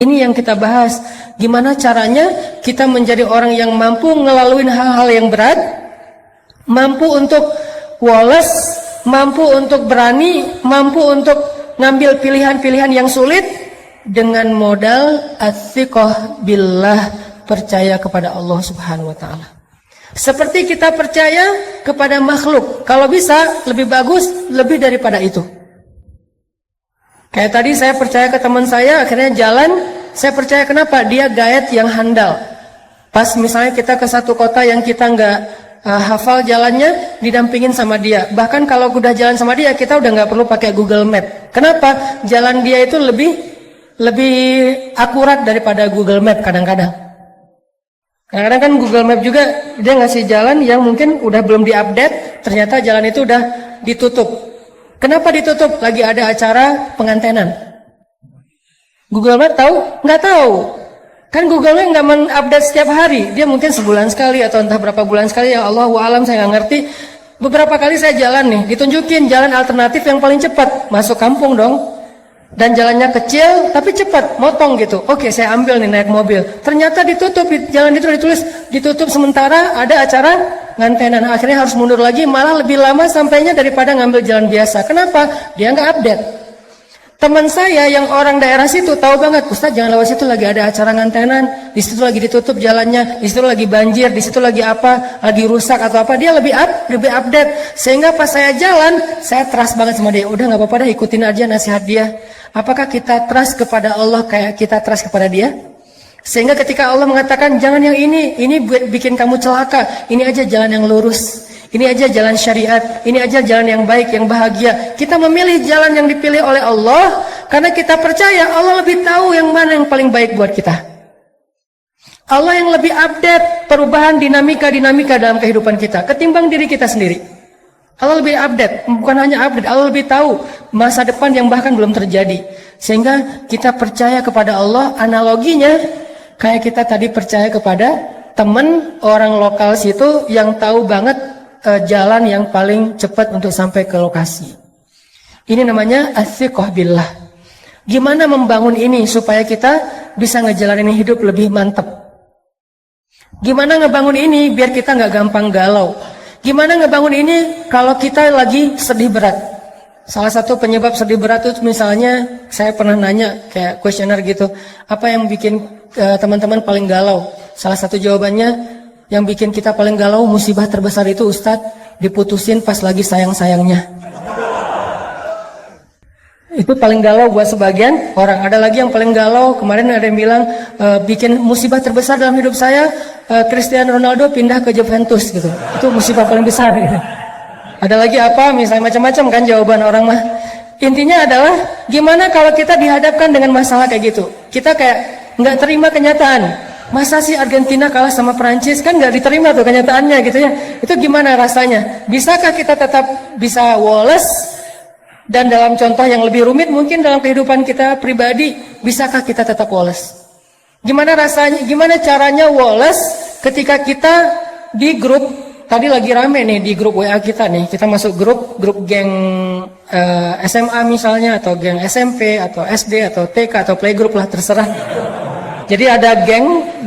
Ini yang kita bahas. Gimana caranya kita menjadi orang yang mampu ngelaluin hal-hal yang berat, mampu untuk woles, mampu untuk berani, mampu untuk ngambil pilihan-pilihan yang sulit dengan modal ats-tsiqah billah, percaya kepada Allah Subhanahu wa taala. Seperti kita percaya kepada makhluk, kalau bisa lebih bagus lebih daripada itu. Kayak tadi saya percaya ke teman saya, akhirnya jalan, saya percaya kenapa? Dia guide yang handal. Pas misalnya kita ke satu kota yang kita nggak hafal jalannya, didampingin sama dia. Bahkan kalau udah jalan sama dia, kita udah nggak perlu pakai Google Map. Kenapa? Jalan dia itu lebih akurat daripada Google Map kadang-kadang. Kadang-kadang kan Google Map juga dia ngasih jalan yang mungkin udah belum diupdate, ternyata jalan itu udah ditutup. Kenapa ditutup? Lagi ada acara pengantenan. Google Map tahu? Nggak tahu. Kan Google Map nggak mengupdate setiap hari. Dia mungkin sebulan sekali atau entah berapa bulan sekali. Ya Allah wa'alam, saya nggak ngerti. Beberapa kali saya jalan nih, ditunjukin jalan alternatif yang paling cepat. Masuk kampung dong. Dan jalannya kecil tapi cepat, motong gitu. Oke, saya ambil nih naik mobil. Ternyata ditutup, jalan itu ditulis ditutup sementara ada acara ngantenan. Akhirnya harus mundur lagi, malah lebih lama sampainya daripada ngambil jalan biasa. Kenapa? Dia nggak update. Teman saya yang orang daerah situ tahu banget, Ustaz jangan lewat situ, lagi ada acara ngantenan, di situ lagi ditutup jalannya, di situ lagi banjir, di situ lagi apa, lagi rusak atau apa. Dia lebih update. Sehingga pas saya jalan, saya trust banget sama dia. Udah nggak apa-apa dah, ikutin aja nasihat dia. Apakah kita trust kepada Allah kayak kita trust kepada dia? Sehingga ketika Allah mengatakan jangan yang ini bikin kamu celaka, ini aja jalan yang lurus, ini aja jalan syariat, ini aja jalan yang baik, yang bahagia. Kita memilih jalan yang dipilih oleh Allah karena kita percaya Allah lebih tahu yang mana yang paling baik buat kita. Allah yang lebih update perubahan dinamika dalam kehidupan kita ketimbang diri kita sendiri. Allah lebih update, bukan hanya update, Allah lebih tahu masa depan yang bahkan belum terjadi. Sehingga kita percaya kepada Allah, analoginya kayak kita tadi percaya kepada teman orang lokal situ yang tahu banget jalan yang paling cepat untuk sampai ke lokasi. Ini namanya ats-tsiqah billah. Gimana membangun ini supaya kita bisa ngejalanin hidup lebih mantap? Gimana ngebangun ini biar kita nggak gampang galau? Gimana ngebangun ini kalau kita lagi sedih berat? Salah satu penyebab sedih berat itu misalnya, saya pernah nanya kayak kuesioner gitu, apa yang bikin teman-teman paling galau? Salah satu jawabannya, yang bikin kita paling galau, musibah terbesar itu Ustadz, diputusin pas lagi sayang-sayangnya. Itu paling galau buat sebagian orang. Ada lagi yang paling galau, kemarin ada yang bilang bikin musibah terbesar dalam hidup saya, Cristiano Ronaldo pindah ke Juventus gitu. Itu musibah paling besar gitu. Ada lagi apa, misalnya macam-macam kan jawaban orang mah. Intinya adalah gimana kalau kita dihadapkan dengan masalah kayak gitu. Kita kayak nggak terima kenyataan. Masa sih Argentina kalah sama Perancis? Kan nggak diterima tuh kenyataannya gitu ya. Itu gimana rasanya? Bisakah kita tetap bisa woles? Dan dalam contoh yang lebih rumit mungkin dalam kehidupan kita pribadi, bisakah kita tetap woles? Gimana rasanya, gimana caranya woles ketika kita di grup, tadi lagi rame nih di grup WA kita nih, kita masuk grup geng SMA misalnya, atau geng SMP, atau SD, atau TK, atau playgroup lah, terserah. Jadi ada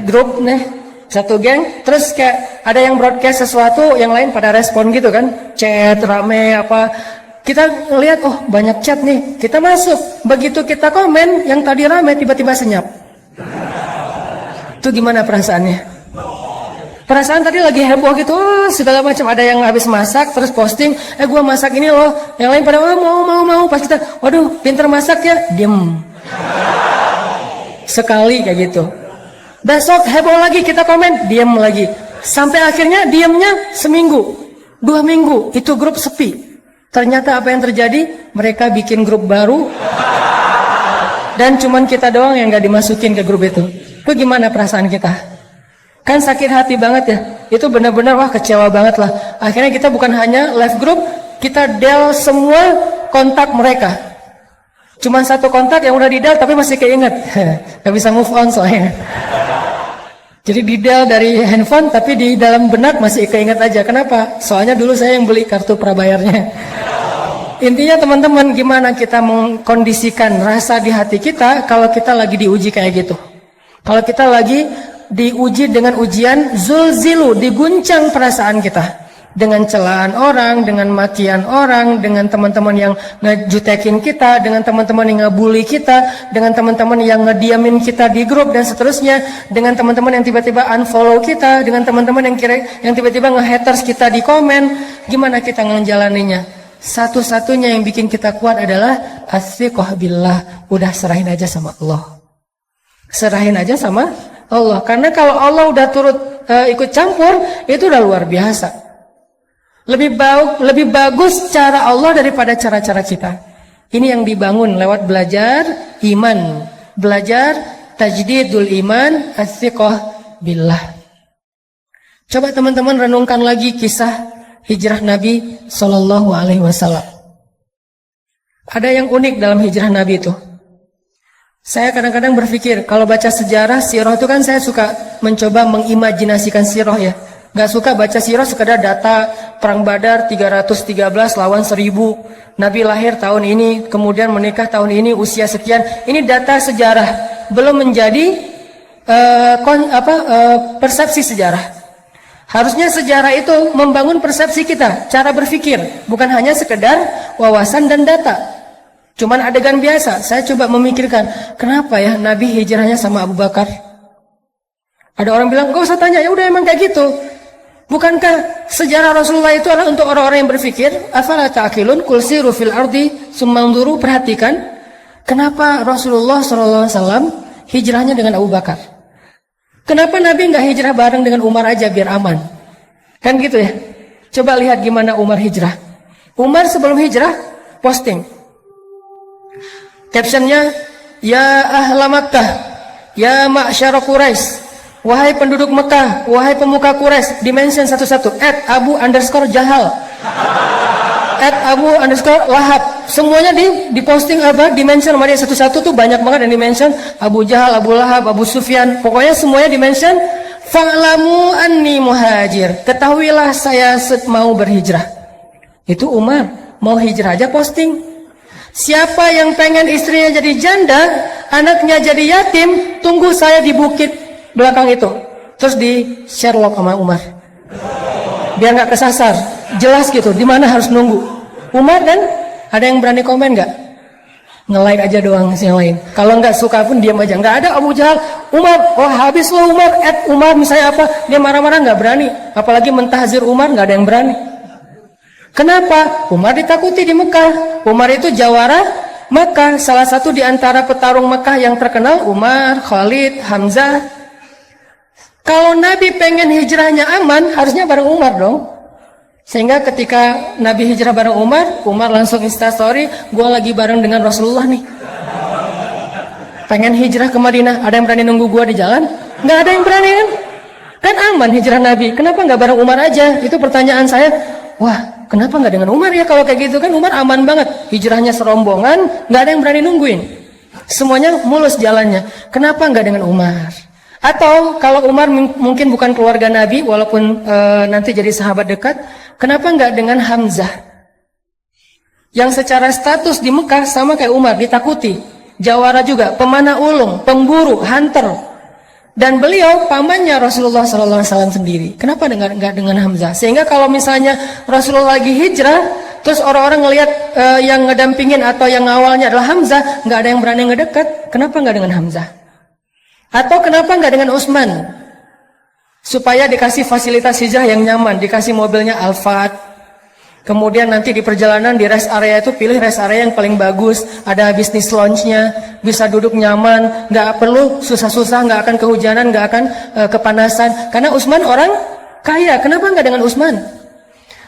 grup nih, satu geng, terus kayak ada yang broadcast sesuatu, yang lain pada respon gitu kan, chat, rame, apa. Kita ngelihat, oh banyak chat nih, kita masuk. Begitu kita komen, yang tadi rame tiba-tiba senyap. Itu gimana perasaannya? Perasaan tadi lagi heboh gitu, segala macam. Ada yang habis masak, terus posting, gua masak ini loh. Yang lain pada, mau. Pas kita, waduh, pinter masak ya, diem. Sekali kayak gitu. Besok heboh lagi, kita komen, diem lagi. Sampai akhirnya diemnya seminggu, 2 minggu, itu grup sepi. Ternyata apa yang terjadi? Mereka bikin grup baru dan cuman kita doang yang gak dimasukin ke grup itu. Itu gimana perasaan kita? Kan sakit hati banget ya. Itu benar-benar wah kecewa banget lah. Akhirnya kita bukan hanya live group, kita del semua kontak mereka. Cuman satu kontak yang udah di del tapi masih keinget. Gak bisa move on soalnya. Jadi di del dari handphone tapi di dalam benak masih keinget aja. Kenapa? Soalnya dulu saya yang beli kartu prabayarnya. Intinya teman-teman, gimana kita mengkondisikan rasa di hati kita kalau kita lagi diuji kayak gitu. Kalau kita lagi diuji dengan ujian zulzilu, diguncang perasaan kita. Dengan celaan orang, dengan makian orang, dengan teman-teman yang ngejutekin kita, dengan teman-teman yang ngebully kita, dengan teman-teman yang ngediamin kita di grup dan seterusnya, dengan teman-teman yang tiba-tiba unfollow kita, dengan teman-teman yang tiba-tiba nge-haters kita di komen. Gimana kita ngejalaninya? Satu-satunya yang bikin kita kuat adalah as-siqah billah. Udah serahin aja sama Allah. Serahin aja sama Allah. Karena kalau Allah udah turut ikut campur, itu udah luar biasa. Lebih bagus cara Allah daripada cara-cara kita. Ini yang dibangun lewat belajar iman, belajar tajdidul iman, as-siqah billah. Coba teman-teman renungkan lagi kisah hijrah Nabi Shallallahu Alaihi Wasallam. Ada yang unik dalam hijrah Nabi itu. Saya kadang-kadang berpikir, kalau baca sejarah sirah itu kan saya suka mencoba mengimajinasikan sirah ya. Gak suka baca sirah sekedar data perang Badar 313 lawan 1000. Nabi lahir tahun ini, kemudian menikah tahun ini, usia sekian. Ini data sejarah, belum menjadi persepsi sejarah. Harusnya sejarah itu membangun persepsi kita, cara berpikir, bukan hanya sekedar wawasan dan data. Cuman adegan biasa. Saya coba memikirkan, kenapa ya Nabi hijrahnya sama Abu Bakar? Ada orang bilang, gak usah tanya, ya udah emang kayak gitu. Bukankah sejarah Rasulullah itu adalah untuk orang-orang yang berpikir? Afala ta'qilun qul siru fil ardi summanzuru. Perhatikan, kenapa Rasulullah SAW hijrahnya dengan Abu Bakar? Kenapa Nabi nggak hijrah bareng dengan Umar aja biar aman? Kan gitu ya. Coba lihat gimana Umar hijrah. Umar sebelum hijrah posting. Captionnya, ya ahla Makkah, ya ma'syara Quraisy. Wahai penduduk Mekah, wahai pemuka Quraisy, dimention satu-satu. @Abu_Jahal, @Abu_Lahab. Semuanya diposting dimention sama dia satu-satu tuh, banyak banget yang dimention. Abu Jahal, Abu Lahab, Abu Sufyan. Pokoknya semuanya dimention. Fa'lamu anni muhajir. Ketahuilah saya mau berhijrah. Itu Umar mau hijrah aja posting. Siapa yang pengen istrinya jadi janda, anaknya jadi yatim, tunggu saya di bukit belakang itu. Terus di Sherlock sama Umar, biar nggak kesasar, jelas gitu di mana harus nunggu. Umar kan, ada yang berani komen nggak? Nge-like aja doang yang lain. Kalau nggak suka pun diam aja. Nggak ada Abu Jahal, Umar, wah habis lo Umar, Umar misalnya apa, dia marah-marah nggak berani. Apalagi mentahzir Umar, nggak ada yang berani. Kenapa? Umar ditakuti di Mekah. Umar itu jawara Mekah, salah satu di antara petarung Mekah yang terkenal. Umar, Khalid, Hamzah. Kalau Nabi pengen hijrahnya aman, harusnya bareng Umar dong. Sehingga ketika Nabi hijrah bareng Umar, Umar langsung instastory, gue lagi bareng dengan Rasulullah nih. Pengen hijrah ke Madinah, ada yang berani nunggu gue di jalan? Nggak ada yang berani kan? Kan aman hijrah Nabi, kenapa nggak bareng Umar aja? Itu pertanyaan saya. Wah, kenapa nggak dengan Umar ya? Kalau kayak gitu kan Umar aman banget. Hijrahnya serombongan, nggak ada yang berani nungguin. Semuanya mulus jalannya. Kenapa nggak dengan Umar? Atau kalau Umar mungkin bukan keluarga Nabi, walaupun nanti jadi sahabat dekat, kenapa nggak dengan Hamzah? Yang secara status di Mekah sama kayak Umar, ditakuti. Jawara juga, pemanah ulung, pemburu, hunter. Dan beliau pamannya Rasulullah SAW sendiri. Kenapa nggak dengan Hamzah? Sehingga kalau misalnya Rasulullah lagi hijrah, terus orang-orang ngelihat yang ngedampingin atau yang ngawalnya adalah Hamzah, nggak ada yang berani ngedekat. Kenapa nggak dengan Hamzah? Atau kenapa nggak dengan Utsman? Supaya dikasih fasilitas hijrah yang nyaman, dikasih mobilnya Alphard. Kemudian nanti di perjalanan di rest area itu pilih rest area yang paling bagus, ada bisnis lounge-nya, bisa duduk nyaman, nggak perlu susah-susah, nggak akan kehujanan, nggak akan kepanasan. Karena Utsman orang kaya, kenapa nggak dengan Utsman?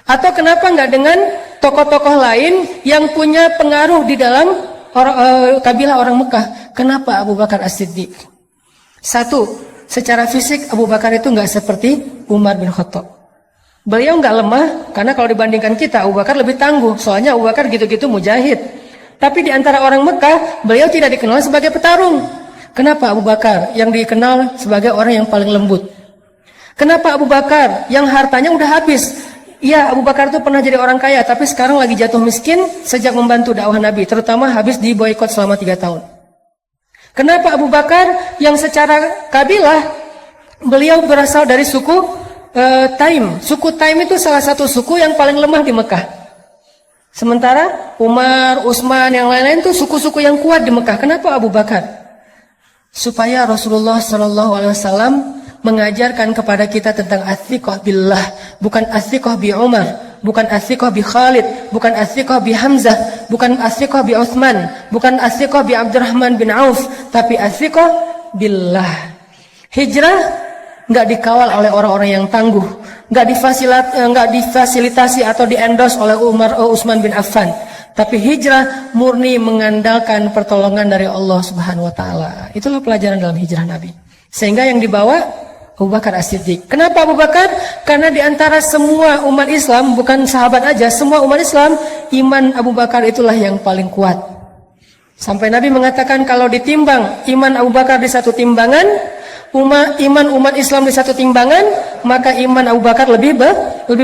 Atau kenapa nggak dengan tokoh-tokoh lain yang punya pengaruh di dalam kabilah orang Mekah? Kenapa Abu Bakar As-Siddiq? Satu, secara fisik Abu Bakar itu nggak seperti Umar bin Khattab. Beliau nggak lemah, karena kalau dibandingkan kita, Abu Bakar lebih tangguh. Soalnya Abu Bakar gitu-gitu mujahid. Tapi di antara orang Mekah, beliau tidak dikenal sebagai petarung. Kenapa Abu Bakar yang dikenal sebagai orang yang paling lembut? Kenapa Abu Bakar yang hartanya udah habis? Iya, Abu Bakar itu pernah jadi orang kaya, tapi sekarang lagi jatuh miskin sejak membantu dakwah Nabi, terutama habis diboikot selama 3 tahun. Kenapa Abu Bakar yang secara kabilah beliau berasal dari suku Taim. Suku Taim itu salah satu suku yang paling lemah di Mekah. Sementara Umar, Utsman, yang lain-lain itu suku-suku yang kuat di Mekah. Kenapa Abu Bakar? Supaya Rasulullah SAW mengajarkan kepada kita tentang as-thiqah billah, bukan as-thiqah bi Umar, bukan as-thiqah bi Khalid, bukan as-thiqah bi Hamzah, bukan as-thiqah bi Utsman, bukan as-thiqah bi Abdurrahman bin Auf, tapi as-thiqah billah. Hijrah nggak dikawal oleh orang-orang yang tangguh, nggak difasilitasi atau di-endorse oleh Umar Utsman bin Affan, tapi hijrah murni mengandalkan pertolongan dari Allah Subhanahu wa taala. Itulah pelajaran dalam hijrah Nabi. Sehingga yang dibawa Abu Bakar As-Siddiq. Kenapa Abu Bakar? Karena di antara semua umat Islam, bukan sahabat aja, semua umat Islam, iman Abu Bakar itulah yang paling kuat. Sampai Nabi mengatakan kalau ditimbang iman Abu Bakar di satu timbangan, iman umat Islam di satu timbangan, maka iman Abu Bakar lebih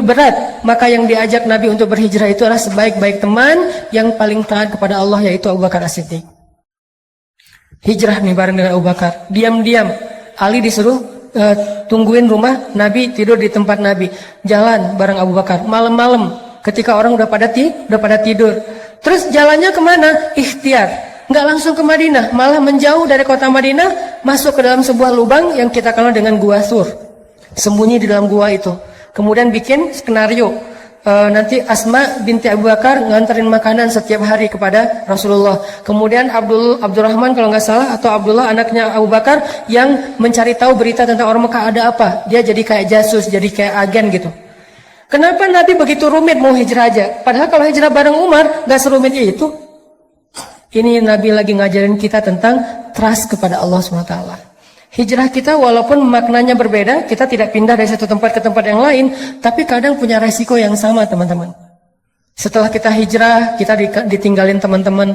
berat. Maka yang diajak Nabi untuk berhijrah itu adalah sebaik-baik teman yang paling taat kepada Allah, yaitu Abu Bakar As-Siddiq. Hijrah nih bareng dengan Abu Bakar. Diam-diam Ali disuruh tungguin rumah Nabi, tidur di tempat Nabi. Jalan bareng Abu Bakar malam-malam ketika orang udah pada tidur. Terus jalannya kemana? Ikhtiar. Nggak langsung ke Madinah, malah menjauh dari kota Madinah, masuk ke dalam sebuah lubang yang kita kenal dengan Gua Sur. Sembunyi di dalam gua itu. Kemudian bikin skenario. Nanti Asma binti Abu Bakar nganterin makanan setiap hari kepada Rasulullah. Kemudian Abdurrahman kalau nggak salah, atau Abdullah anaknya Abu Bakar, yang mencari tahu berita tentang orang Mekah ada apa. Dia jadi kayak jasus, jadi kayak agen gitu. Kenapa Nabi begitu rumit mau hijrah aja? Padahal kalau hijrah bareng Umar nggak serumit itu. Ini Nabi lagi ngajarin kita tentang trust kepada Allah SWT. Hijrah kita walaupun maknanya berbeda, kita tidak pindah dari satu tempat ke tempat yang lain, tapi kadang punya resiko yang sama, teman-teman. Setelah kita hijrah, kita ditinggalin teman-teman,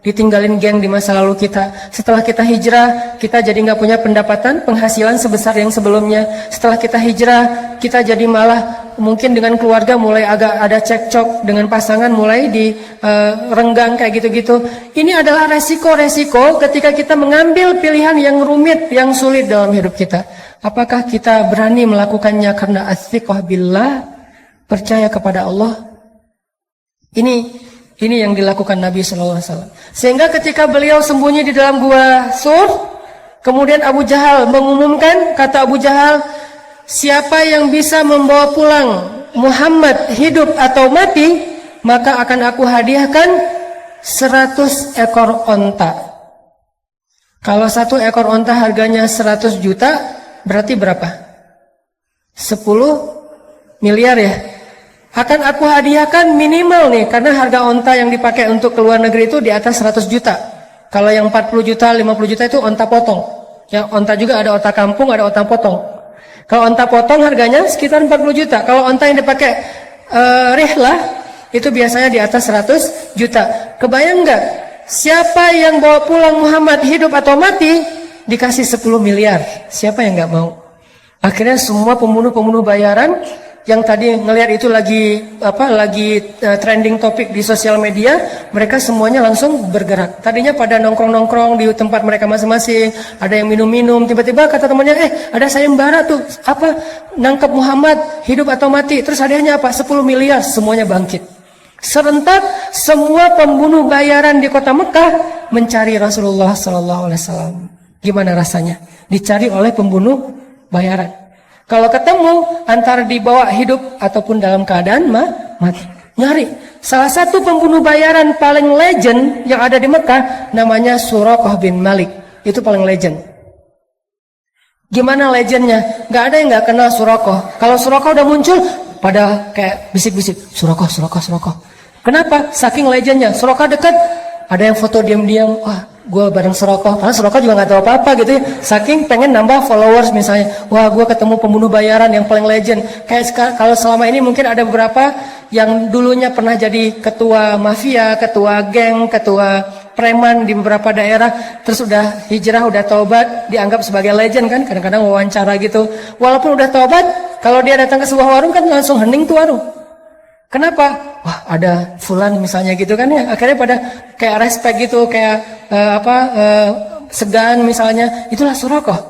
ditinggalin geng di masa lalu kita. Setelah kita hijrah, kita jadi nggak punya pendapatan, penghasilan sebesar yang sebelumnya. Setelah kita hijrah, kita jadi malah mungkin dengan keluarga mulai agak ada cekcok, dengan pasangan mulai renggang kayak gitu-gitu. Ini adalah resiko-resiko ketika kita mengambil pilihan yang rumit, yang sulit dalam hidup kita. Apakah kita berani melakukannya karena as-thiqah billah, percaya kepada Allah? Ini yang dilakukan Nabi SAW. Sehingga ketika beliau sembunyi di dalam gua Sur, kemudian Abu Jahal mengumumkan, kata Abu Jahal, siapa yang bisa membawa pulang Muhammad hidup atau mati, maka akan aku hadiahkan 100 ekor onta. Kalau 1 ekor onta harganya 100 juta, berarti berapa? 10 miliar ya. Akan aku hadiahkan minimal nih, karena harga onta yang dipakai untuk ke luar negeri itu di atas 100 juta. Kalau yang 40 juta, 50 juta itu onta potong. Yang onta juga ada onta kampung, ada onta potong. Kalau onta potong harganya sekitar 40 juta. Kalau onta yang dipakai rihlah, itu biasanya di atas 100 juta. Kebayang nggak? Siapa yang bawa pulang Muhammad hidup atau mati, dikasih 10 miliar. Siapa yang nggak mau? Akhirnya semua pembunuh-pembunuh bayaran yang tadi ngelihat itu lagi trending topik di sosial media, mereka semuanya langsung bergerak. Tadinya pada nongkrong-nongkrong di tempat mereka masing-masing, ada yang minum-minum, tiba-tiba kata temannya, ada sayembara tuh, nangkep Muhammad hidup atau mati, terus hadiahnya apa? 10 miliar, semuanya bangkit. Serentak semua pembunuh bayaran di kota Mekah mencari Rasulullah SAW. Gimana rasanya? Dicari oleh pembunuh bayaran. Kalau ketemu, antara dibawa hidup ataupun dalam keadaan mati. Nyari. Salah satu pembunuh bayaran paling legend yang ada di Mekah, namanya Suraqah bin Malik. Itu paling legend. Gimana legendnya? Gak ada yang gak kenal Suraqah. Kalau Suraqah udah muncul, pada kayak bisik-bisik, Suraqah. Kenapa? Saking legendnya. Suraqah dekat, ada yang foto diam-diam, wah, gue bareng Suraqah, karena Suraqah juga nggak tahu apa-apa gitu ya. Saking pengen nambah followers misalnya, wah gue ketemu pembunuh bayaran yang paling legend. Kayak kalau selama ini mungkin ada beberapa yang dulunya pernah jadi ketua mafia, ketua geng, ketua preman di beberapa daerah, terus udah hijrah, udah taubat, dianggap sebagai legend kan, kadang-kadang wawancara gitu. Walaupun udah taubat, kalau dia datang ke sebuah warung kan langsung hening tuh warung. Kenapa? Wah, ada fulan misalnya gitu kan ya. Akhirnya pada kayak respect gitu, kayak segan misalnya. Itulah Suraqah.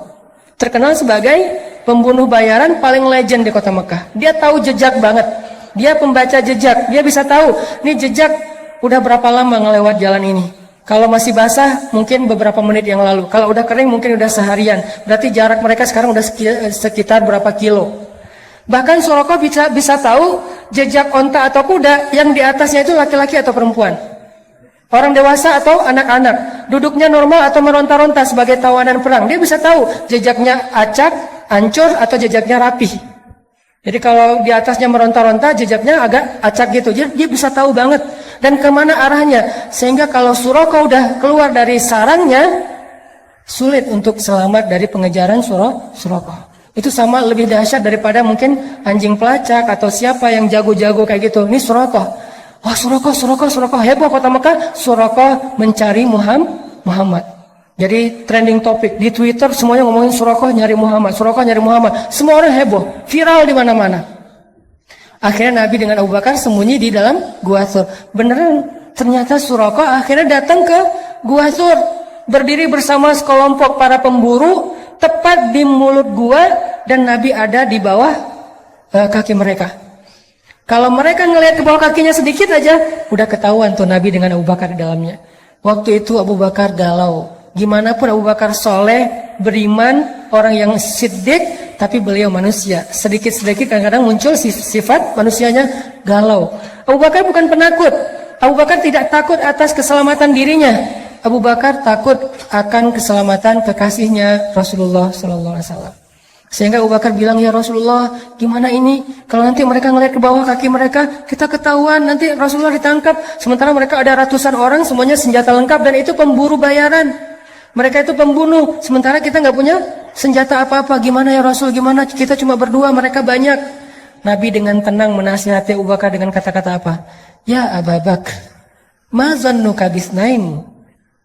Terkenal sebagai pembunuh bayaran paling legend di kota Mekah. Dia tahu jejak banget. Dia pembaca jejak. Dia bisa tahu nih jejak udah berapa lama ngelewat jalan ini. Kalau masih basah mungkin beberapa menit yang lalu. Kalau udah kering mungkin udah seharian. Berarti jarak mereka sekarang udah sekitar berapa kilo. Bahkan Suraqah bisa tahu jejak onta atau kuda yang di atasnya itu laki-laki atau perempuan. Orang dewasa atau anak-anak. Duduknya normal atau meronta-ronta sebagai tawanan perang. Dia bisa tahu jejaknya acak, hancur atau jejaknya rapih. Jadi kalau di atasnya meronta-ronta, jejaknya agak acak gitu. Dia bisa tahu banget. Dan kemana arahnya. Sehingga kalau Suraqah udah keluar dari sarangnya, sulit untuk selamat dari pengejaran Suraqah. Itu sama lebih dahsyat daripada mungkin anjing pelacak atau siapa yang jago-jago kayak gitu. Ini Suraqah. Wah, Suraqah. Heboh kota Mekah. Suraqah mencari Muhammad. Jadi trending topik di Twitter semuanya ngomongin Suraqah nyari Muhammad. Semua orang heboh, viral di mana-mana. Akhirnya Nabi dengan Abu Bakar sembunyi di dalam Gua Thur. Beneran ternyata Suraqah akhirnya datang ke Gua Thur, berdiri bersama sekelompok para pemburu tepat di mulut gua dan Nabi ada di bawah kaki mereka. Kalau mereka ngelihat ke bawah kakinya sedikit aja, udah ketahuan tuh Nabi dengan Abu Bakar di dalamnya. Waktu itu Abu Bakar galau. Gimana pun Abu Bakar soleh, beriman, orang yang siddiq, tapi beliau manusia. Sedikit-sedikit kadang-kadang muncul sifat manusianya galau. Abu Bakar bukan penakut. Abu Bakar tidak takut atas keselamatan dirinya. Abu Bakar takut akan keselamatan kekasihnya Rasulullah SAW. Sehingga Abu Bakar bilang, ya Rasulullah, gimana ini? Kalau nanti mereka ngelihat ke bawah kaki mereka, kita ketahuan, nanti Rasulullah ditangkap. Sementara mereka ada ratusan orang, semuanya senjata lengkap, dan itu pemburu bayaran. Mereka itu pembunuh, sementara kita nggak punya senjata apa-apa. Gimana ya Rasul, gimana? Kita cuma berdua, mereka banyak. Nabi dengan tenang menasihati Abu Bakar dengan kata-kata apa? Ya Abu Bakar, ma zannuka bisnain?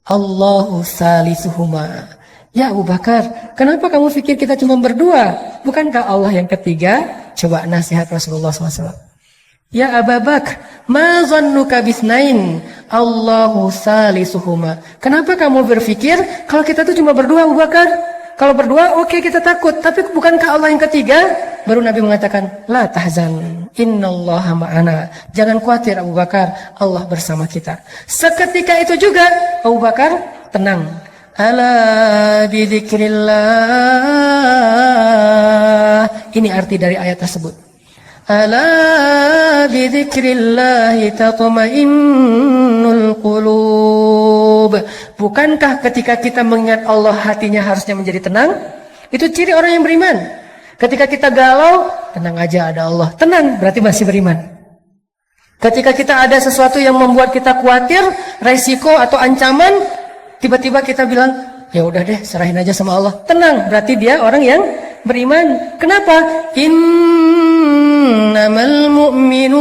Allahu salisuhuma. Ya Abu Bakar, kenapa kamu pikir kita cuma berdua? Bukankah Allah yang ketiga? Coba nasihat Rasulullah SAW. Ya Abu Bakar, ma zannuka bisnain? Allahu salisuhuma. Kenapa kamu berpikir kalau kita tuh cuma berdua, Abu Bakar? Kalau berdua oke, kita takut, tapi bukankah Allah yang ketiga? Baru Nabi mengatakan, la tahzan, innallaha ma'ana. Jangan khawatir Abu Bakar, Allah bersama kita. Seketika itu juga Abu Bakar tenang. Ala bidzikrillah. Ini arti dari ayat tersebut. Ala bidzikrillahi tatma'innul qulub. Bukankah ketika kita mengingat Allah hatinya harusnya menjadi tenang? Itu ciri orang yang beriman. Ketika kita galau, tenang aja ada Allah. Tenang, berarti masih beriman. Ketika kita ada sesuatu yang membuat kita khawatir, resiko atau ancaman, tiba-tiba kita bilang, ya udah deh, serahin aja sama Allah. Tenang, berarti dia orang yang beriman. Kenapa? Innamal mu'minun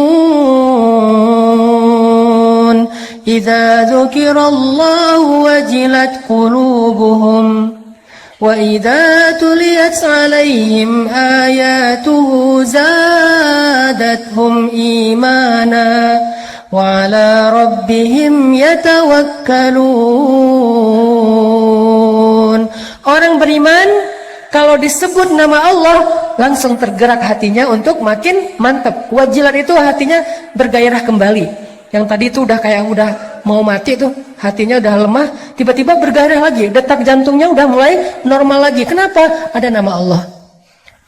idza dzukirallahu wajilat qulubuhum wa idza tuliyat 'alaihim ayatuhu zadatuhum imana wa 'ala rabbihim yatawakkalun. Orang beriman kalau disebut nama Allah langsung tergerak hatinya untuk makin mantap. Wajilat itu hatinya bergairah kembali. Yang tadi itu udah kayak udah mau mati tuh, hatinya udah lemah, tiba-tiba bergairah lagi, detak jantungnya udah mulai normal lagi. Kenapa? Ada nama Allah.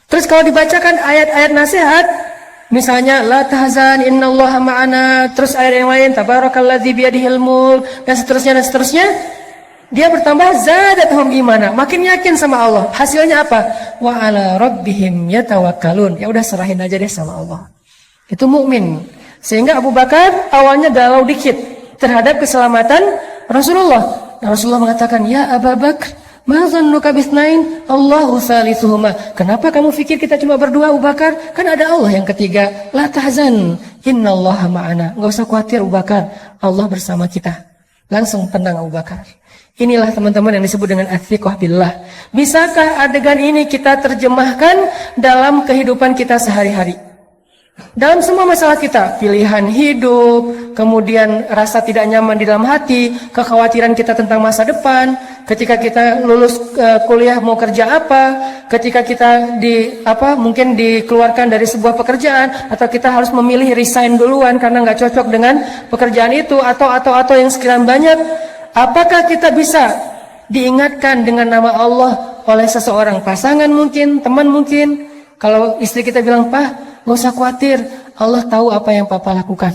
Terus kalau dibacakan ayat-ayat nasihat, misalnya la tahzan innallaha ma'ana, terus ayat yang lain tabarakalladzi biyadihil mulk, dan seterusnya, dia bertambah zadatuhum imana, makin yakin sama Allah. Hasilnya apa? Wa ala rabbihim yatawakkalun. Ya udah, serahin aja deh sama Allah. Itu mukmin. Sehingga Abu Bakar awalnya galau dikit terhadap keselamatan Rasulullah. Nah, Rasulullah mengatakan, ya Abu Bakar, ma zannuka bisnain? Allahu salisuhuma. Kenapa kamu pikir kita cuma berdua, Abu Bakar? Kan ada Allah yang ketiga. La tahzan, innallaha ma'ana. Enggak usah khawatir Abu Bakar, Allah bersama kita. Langsung tenang Abu Bakar. Inilah teman-teman yang disebut dengan athiqah billah. Bisakah adegan ini kita terjemahkan dalam kehidupan kita sehari-hari? Dalam semua masalah kita, pilihan hidup, kemudian rasa tidak nyaman di dalam hati, kekhawatiran kita tentang masa depan, ketika kita lulus kuliah mau kerja apa, ketika kita mungkin dikeluarkan dari sebuah pekerjaan, atau kita harus memilih resign duluan karena nggak cocok dengan pekerjaan itu, atau yang sekian banyak. Apakah kita bisa diingatkan dengan nama Allah oleh seseorang, pasangan mungkin, teman mungkin? Kalau istri kita bilang, "Pak, gak usah khawatir, Allah tahu apa yang Papa lakukan.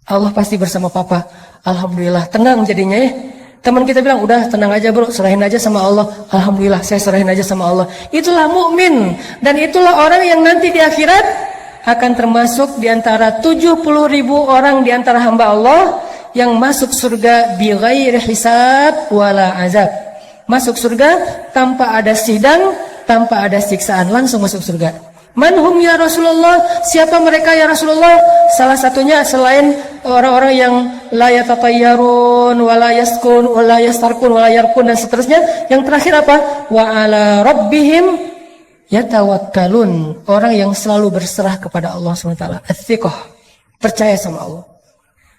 Allah pasti bersama Papa." Alhamdulillah, tenang jadinya ya. Teman kita bilang, "Udah tenang aja bro, serahin aja sama Allah." Alhamdulillah, saya serahin aja sama Allah. Itulah mukmin, dan itulah orang yang nanti di akhirat akan termasuk di antara 70.000 orang di antara hamba Allah yang masuk surga bi ghairi hisab wala azab. Masuk surga tanpa ada sidang, tanpa ada siksaan, langsung masuk surga. Manhum ya Rasulullah, siapa mereka ya Rasulullah? Salah satunya selain orang-orang yang la yatatayyarun wala yaskun wala yastarkun wala yarkun dan seterusnya, yang terakhir apa? Wa ala rabbihim yatawakkalun, orang yang selalu berserah kepada Allah SWT. Athiqah, percaya sama Allah.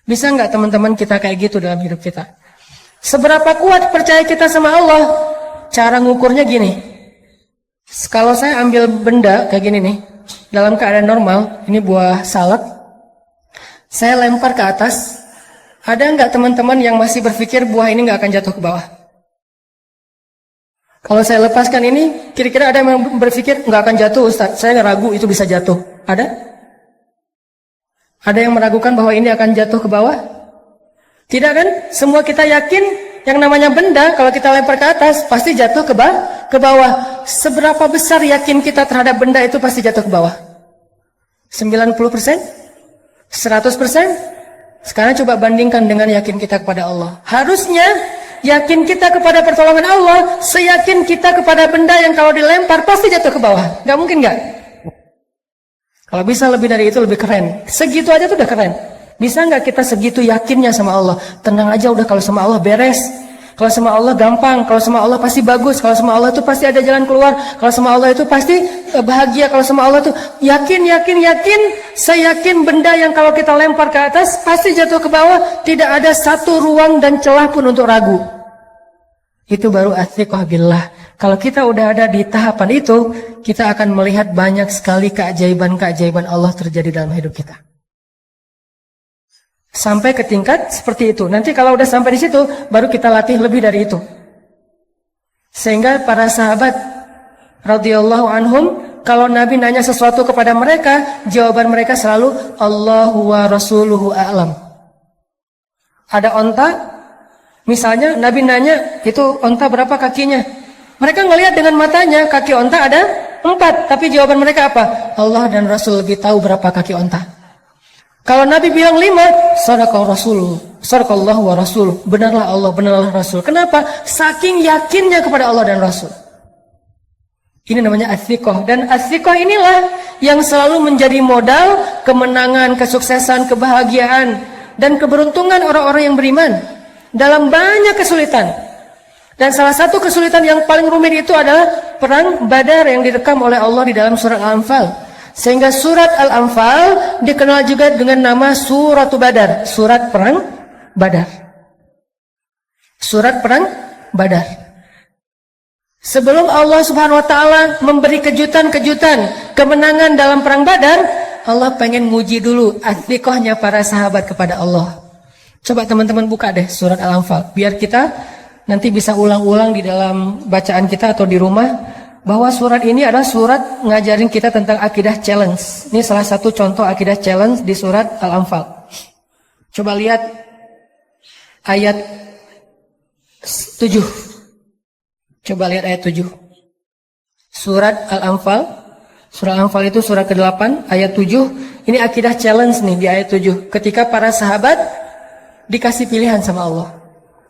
Bisa nggak teman-teman kita kayak gitu dalam hidup kita? Seberapa kuat percaya kita sama Allah? Cara ngukurnya gini. Kalau saya ambil benda kayak gini nih, dalam keadaan normal, ini buah salak, saya lempar ke atas, ada nggak teman-teman yang masih berpikir buah ini nggak akan jatuh ke bawah? Kalau saya lepaskan ini, kira-kira ada yang berpikir nggak akan jatuh Ustaz, saya ragu itu bisa jatuh. Ada? Ada yang meragukan bahwa ini akan jatuh ke bawah? Tidak kan? Semua kita yakin yang namanya benda kalau kita lempar ke atas pasti jatuh ke bawah. Seberapa besar yakin kita terhadap benda itu pasti jatuh ke bawah? 90%? 100%? Sekarang coba bandingkan dengan yakin kita kepada Allah. Harusnya yakin kita kepada pertolongan Allah seyakin kita kepada benda yang kalau dilempar pasti jatuh ke bawah. Gak mungkin gak? Kalau bisa lebih dari itu lebih keren. Segitu aja tuh udah keren. Bisa nggak kita segitu yakinnya sama Allah? Tenang aja udah, kalau sama Allah beres. Kalau sama Allah gampang. Kalau sama Allah pasti bagus. Kalau sama Allah itu pasti ada jalan keluar. Kalau sama Allah itu pasti bahagia. Kalau sama Allah itu yakin. Saya yakin benda yang kalau kita lempar ke atas pasti jatuh ke bawah. Tidak ada satu ruang dan celah pun untuk ragu. Itu baru athiqah billah. Kalau kita udah ada di tahapan itu, kita akan melihat banyak sekali keajaiban-keajaiban Allah terjadi dalam hidup kita. Sampai ke tingkat seperti itu. Nanti kalau udah sampai di situ, baru kita latih lebih dari itu. Sehingga para sahabat radhiyallahu anhum, kalau Nabi nanya sesuatu kepada mereka, jawaban mereka selalu Allahu wa rasuluhu a'lam. Ada onta, misalnya Nabi nanya, itu onta berapa kakinya? Mereka ngelihat dengan matanya, kaki onta ada 4, tapi jawaban mereka apa? Allah dan Rasul lebih tahu berapa kaki onta. Kalau Nabi bilang 5, sadaqallahu wa rasul, benarlah Allah, benarlah Rasul. Kenapa? Saking yakinnya kepada Allah dan Rasul. Ini namanya athiqah. Dan athiqah inilah yang selalu menjadi modal kemenangan, kesuksesan, kebahagiaan, dan keberuntungan orang-orang yang beriman dalam banyak kesulitan. Dan salah satu kesulitan yang paling rumit itu adalah perang Badar yang direkam oleh Allah di dalam surat Al-Anfal. Sehingga surat Al-Anfal dikenal juga dengan nama Suratul Badar, surat perang Badar. Surat perang Badar. Sebelum Allah Subhanahu wa taala memberi kejutan-kejutan kemenangan dalam perang Badar, Allah pengen nguji dulu athiqahnya para sahabat kepada Allah. Coba teman-teman buka deh surat Al-Anfal, biar kita nanti bisa ulang-ulang di dalam bacaan kita atau di rumah. Bahwa surat ini adalah surat ngajarin kita tentang akidah challenge. Ini salah satu contoh akidah challenge di surat Al-Anfal. Coba lihat ayat 7. Coba lihat ayat 7. Surat Al-Anfal. Surat Al-Anfal itu surat ke-8 ayat 7. Ini akidah challenge nih di ayat 7. Ketika para sahabat dikasih pilihan sama Allah.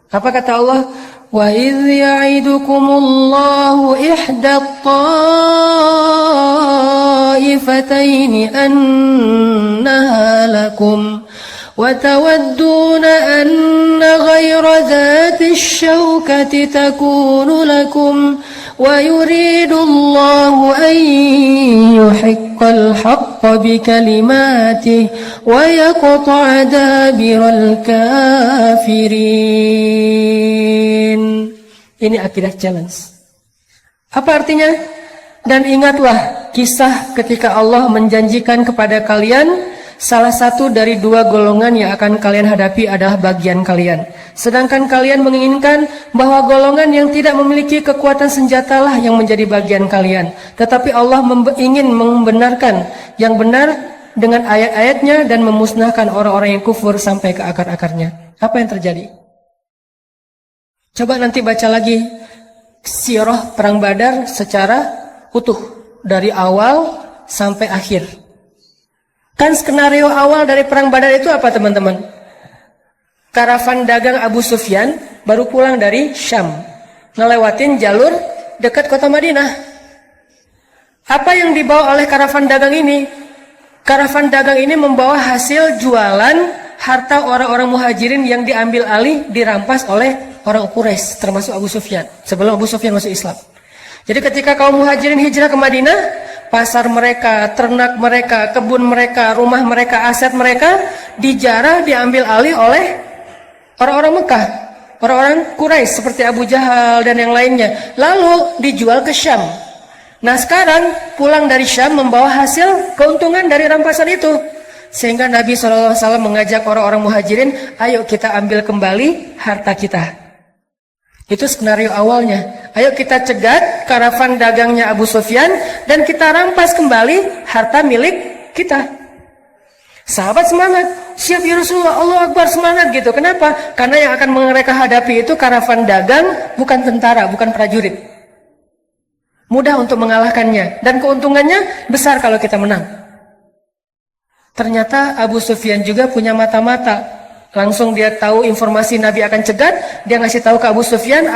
Apa kata Allah? وَإِذْ يَعِدُكُمُ اللَّهُ إِحْدَى الطَّائِفَتَيْنِ أَنَّهَا لَكُمْ وتودون أن غير ذات الشوكة تكون لكم ويريد الله أن يحق الحق بكلماته ويقطع دابر الكافرين. Ini akidah challenge. Apa artinya? Dan ingatlah kisah ketika Allah menjanjikan kepada kalian salah satu dari dua golongan yang akan kalian hadapi adalah bagian kalian. Sedangkan kalian menginginkan bahwa golongan yang tidak memiliki kekuatan senjatalah yang menjadi bagian kalian. Tetapi Allah ingin membenarkan yang benar dengan ayat-ayatnya dan memusnahkan orang-orang yang kufur sampai ke akar-akarnya. Apa yang terjadi? Coba nanti baca lagi sirah perang Badar secara utuh dari awal sampai akhir. Kan skenario awal dari perang Badar itu apa teman-teman? Karavan dagang Abu Sufyan baru pulang dari Syam, ngelewatin jalur dekat kota Madinah. Apa yang dibawa oleh karavan dagang ini? Karavan dagang ini membawa hasil jualan harta orang-orang muhajirin yang diambil alih, dirampas oleh orang Quraisy, termasuk Abu Sufyan, sebelum Abu Sufyan masuk Islam. Jadi ketika kaum muhajirin hijrah ke Madinah, pasar mereka, ternak mereka, kebun mereka, rumah mereka, aset mereka dijarah, diambil alih oleh orang-orang Mekah, orang-orang Quraisy seperti Abu Jahal dan yang lainnya. Lalu dijual ke Syam. Nah sekarang pulang dari Syam membawa hasil keuntungan dari rampasan itu. Sehingga Nabi SAW mengajak orang-orang muhajirin, ayo kita ambil kembali harta kita. Itu skenario awalnya. Ayo kita cegat karavan dagangnya Abu Sufyan dan kita rampas kembali harta milik kita. Sahabat semangat, siap ya Rasulullah, Allah Akbar, semangat gitu. Kenapa? Karena yang akan mereka hadapi itu karavan dagang, bukan tentara, bukan prajurit. Mudah untuk mengalahkannya dan keuntungannya besar kalau kita menang. Ternyata Abu Sufyan juga punya mata-mata. Langsung dia tahu informasi Nabi akan cegat, dia ngasih tahu ke Abu Sufyan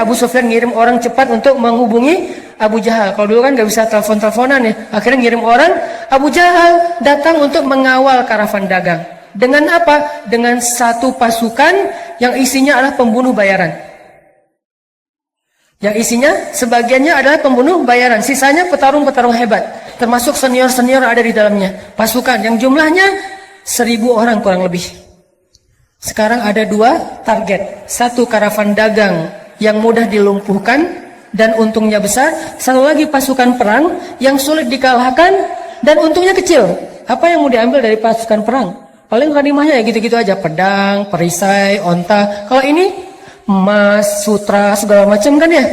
ngirim orang cepat untuk menghubungi Abu Jahal. Kalau dulu kan nggak bisa telepon-teleponan ya, akhirnya ngirim orang, Abu Jahal datang untuk mengawal karavan dagang. Dengan apa? Dengan satu pasukan yang isinya adalah pembunuh bayaran. Yang isinya sebagiannya adalah pembunuh bayaran, sisanya petarung-petarung hebat, termasuk senior-senior ada di dalamnya. Pasukan yang jumlahnya 1.000 orang kurang lebih. Sekarang ada dua target. Satu karavan dagang yang mudah dilumpuhkan dan untungnya besar. Satu lagi pasukan perang yang sulit dikalahkan dan untungnya kecil. Apa yang mau diambil dari pasukan perang? Paling ghanimahnya ya gitu-gitu aja. Pedang, perisai, onta. Kalau ini emas, sutra, segala macam kan ya.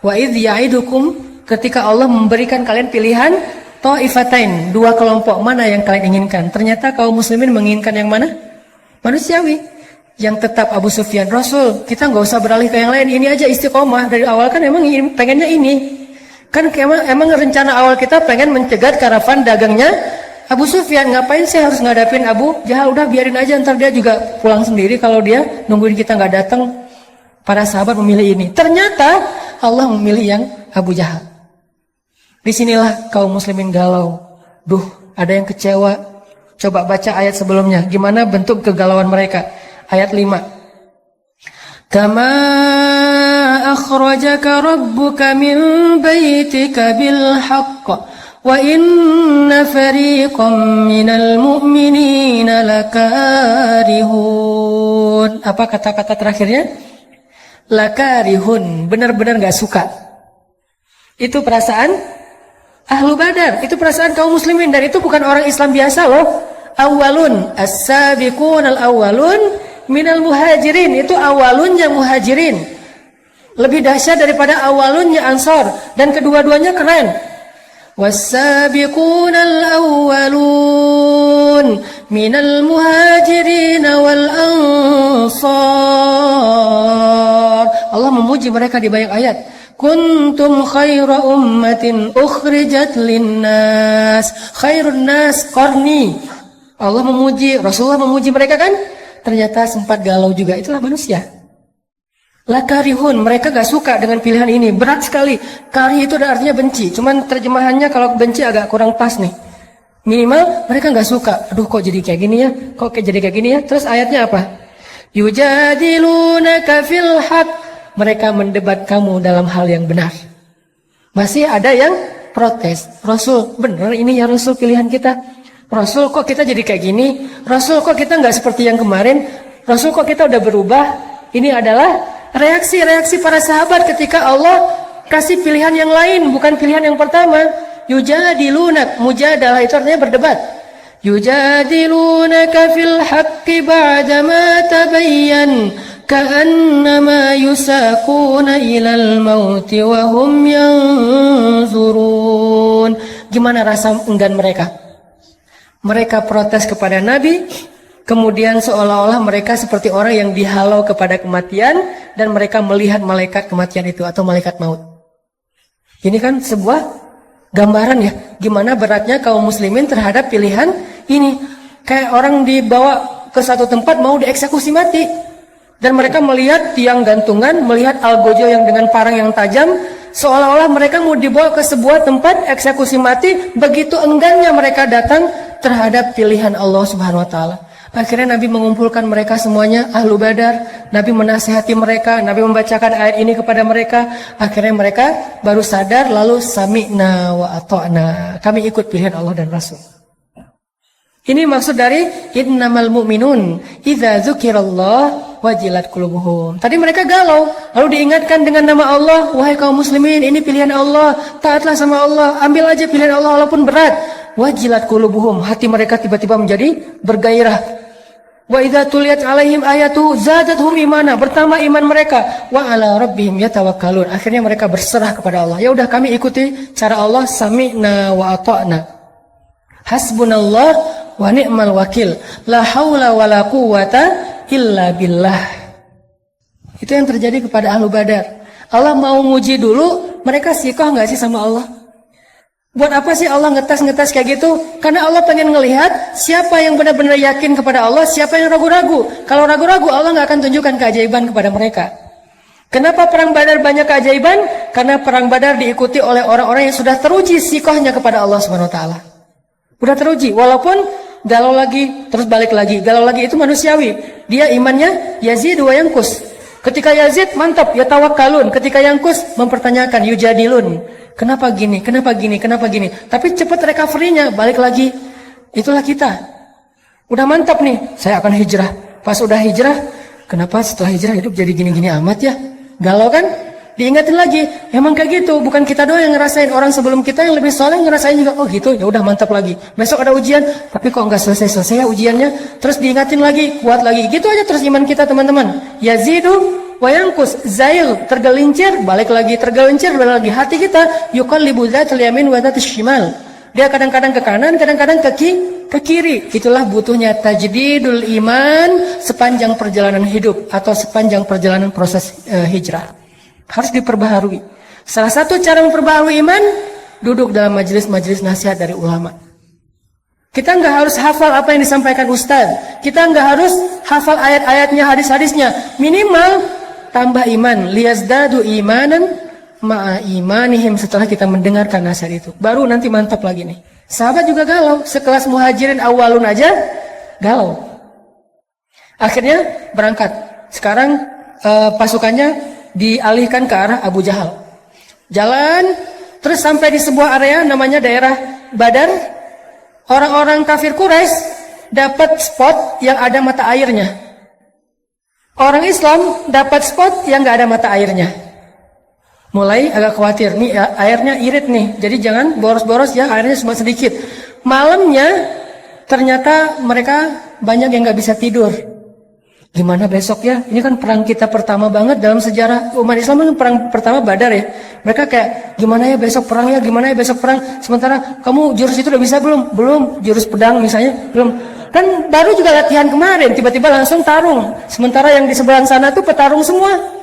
Wa idh ya'idukum, ketika Allah memberikan kalian pilihan ta'ifatain, dua kelompok, mana yang kalian inginkan? Ternyata kaum muslimin menginginkan yang mana? Manusiawi, yang tetap Abu Sufyan, Rasul, kita nggak usah beralih ke yang lain, ini aja istiqomah. Dari awal kan emang pengennya ini. Kan emang rencana awal kita pengen mencegat karavan dagangnya Abu Sufyan. Ngapain sih harus ngadapin Abu Jahal? Udah biarin aja, ntar dia juga pulang sendiri kalau dia nungguin kita nggak datang. Para sahabat memilih ini. Ternyata Allah memilih yang Abu Jahal. Disinilah kaum muslimin galau. Duh, ada yang kecewa. Coba baca ayat sebelumnya. Gimana bentuk kegalauan mereka? Ayat 5. Kama akhrajaka rabbuka min baitika bil haqq wa inna fariqam minal mu'minina lakarihun. Apa kata-kata terakhirnya? Lakarihun. Benar-benar gak suka. Itu perasaan Ahlu Badar, itu perasaan kaum muslimin, dan itu bukan orang Islam biasa loh. Awalun, as-sabiqun al-awalun minal muhajirin, itu awalunnya muhajirin. Lebih dahsyat daripada awalunnya ansor, dan kedua-duanya keren. Was-sabiqun al-awalun minal muhajirin wal ansar. Allah memuji mereka di banyak ayat. Kuntum khaira ummatin ukhrijat linnas. Khairun nas qarni. Allah memuji, Rasulullah memuji mereka kan? Ternyata sempat galau juga. Itulah manusia. Lakarihun, mereka gak suka dengan pilihan ini. Berat sekali. Karih itu artinya benci. Cuman terjemahannya kalau benci agak kurang pas nih. Minimal mereka nggak suka. Aduh kok jadi kayak gini ya? Kok jadi kayak gini ya? Terus ayatnya apa? Yujadilunaka fil haq. Mereka mendebat kamu dalam hal yang benar. Masih ada yang protes. Rasul, benar ini ya Rasul pilihan kita. Rasul kok kita jadi kayak gini? Rasul kok kita nggak seperti yang kemarin? Rasul kok kita udah berubah? Ini adalah reaksi-reaksi para sahabat ketika Allah kasih pilihan yang lain, bukan pilihan yang pertama. Yujadilunak, mujadalah itu artinya berdebat. Yujadilunaka fil haqqi ba'dama tabayyan ka'annama yusaquna ilal mauti wa hum yanzurun. Gimana rasa enggan mereka? Mereka protes kepada Nabi, kemudian seolah-olah mereka seperti orang yang dihalau kepada kematian dan mereka melihat malaikat kematian itu atau malaikat maut. Ini kan sebuah gambaran ya, gimana beratnya kaum muslimin terhadap pilihan ini. Kayak orang dibawa ke satu tempat mau dieksekusi mati. Dan mereka melihat tiang gantungan, melihat algojo yang dengan parang yang tajam, seolah-olah mereka mau dibawa ke sebuah tempat eksekusi mati. Begitu enggannya mereka datang terhadap pilihan Allah Subhanahu wa taala. Akhirnya Nabi mengumpulkan mereka semuanya, ahlu Badar. Nabi menasihati mereka, Nabi membacakan ayat ini kepada mereka. Akhirnya mereka baru sadar, lalu sami'na wa ata'na. Kami ikut pilihan Allah dan Rasul. Ini maksud dari innamal mu'minun idza dzukirallah wajilat qulubuhum. Tadi mereka galau, lalu diingatkan dengan nama Allah, wahai kaum muslimin, ini pilihan Allah, taatlah sama Allah, ambil aja pilihan Allah walaupun berat. Wajilat qulubuhum, hati mereka tiba-tiba menjadi bergairah. Wa idza tuliyat alaihim ayatu zadatuhum imana, bertambah iman mereka. Wa ala rabbihim yatawakkalun, akhirnya mereka berserah kepada Allah. Ya udah kami ikuti cara Allah, sami'na wa ata'na. Hasbunallah wa ni'mal wakil. La haula wa la quwwata illa billah. Itu yang terjadi kepada ahlu Badar. Allah mau nguji dulu, mereka sikoh nggak sih sama Allah? Buat apa sih Allah ngetes kayak gitu? Karena Allah pengen ngelihat siapa yang benar-benar yakin kepada Allah, siapa yang ragu-ragu. Kalau ragu-ragu, Allah nggak akan tunjukkan keajaiban kepada mereka. Kenapa perang Badar banyak keajaiban? Karena perang Badar diikuti oleh orang-orang yang sudah teruji sikohnya kepada Allah Subhanahu wa taala. Udah teruji, walaupun galau lagi, terus balik lagi. Galau lagi itu manusiawi. Dia imannya Yazid wa yankus. Ketika Yazid mantap, ya tawakkalun. Ketika yankus mempertanyakan, yujadilun. Kenapa gini, kenapa gini, kenapa gini. Tapi cepat recovery-nya, balik lagi. Itulah kita. Udah mantap nih, saya akan hijrah. Pas udah hijrah, kenapa setelah hijrah hidup jadi gini-gini amat ya? Galau kan? Diingatin lagi, emang kayak gitu, bukan kita doang yang ngerasain, orang sebelum kita yang lebih soleh ngerasain juga. Oh gitu, ya udah mantap lagi. Besok ada ujian, tapi kok nggak selesai ya ujiannya. Terus diingatin lagi, kuat lagi. Gitu aja terus iman kita teman-teman. Yazidu wa yanqus, zail, tergelincir, balik lagi, tergelincir, balik lagi. Hati kita yuqallibu dzatal yamin wa dzatal shimal. Dia kadang-kadang ke kanan, kadang-kadang ke kiri. Itulah butuhnya tajdidul iman sepanjang perjalanan hidup atau sepanjang perjalanan proses hijrah. Harus diperbaharui. Salah satu cara memperbaharui iman, duduk dalam majelis-majelis nasihat dari ulama. Kita nggak harus hafal apa yang disampaikan ustaz. Kita nggak harus hafal ayat-ayatnya, hadis-hadisnya. Minimal tambah iman. Liyazdadu imanan ma'a imanihim. Setelah kita mendengarkan nasihat itu, baru nanti mantap lagi nih. Sahabat juga galau. Sekelas muhajirin awalun aja galau. Akhirnya berangkat. Sekarang pasukannya dialihkan ke arah Abu Jahal. Jalan terus sampai di sebuah area namanya daerah Badar. Orang-orang kafir Quraisy dapat spot yang ada mata airnya. Orang Islam dapat spot yang nggak ada mata airnya. Mulai agak khawatir, nih airnya irit nih, jadi jangan boros-boros ya, airnya cuma sedikit. Malamnya ternyata mereka banyak yang nggak bisa tidur. Gimana besok ya? Ini kan perang kita pertama banget dalam sejarah umat Islam, kan perang pertama Badar ya. Mereka kayak, gimana ya besok perang ya? Gimana ya besok perang? Sementara kamu jurus itu udah bisa belum? Belum. Jurus pedang misalnya belum. Kan baru juga latihan kemarin, tiba-tiba langsung tarung. Sementara yang di seberang sana tuh petarung semua.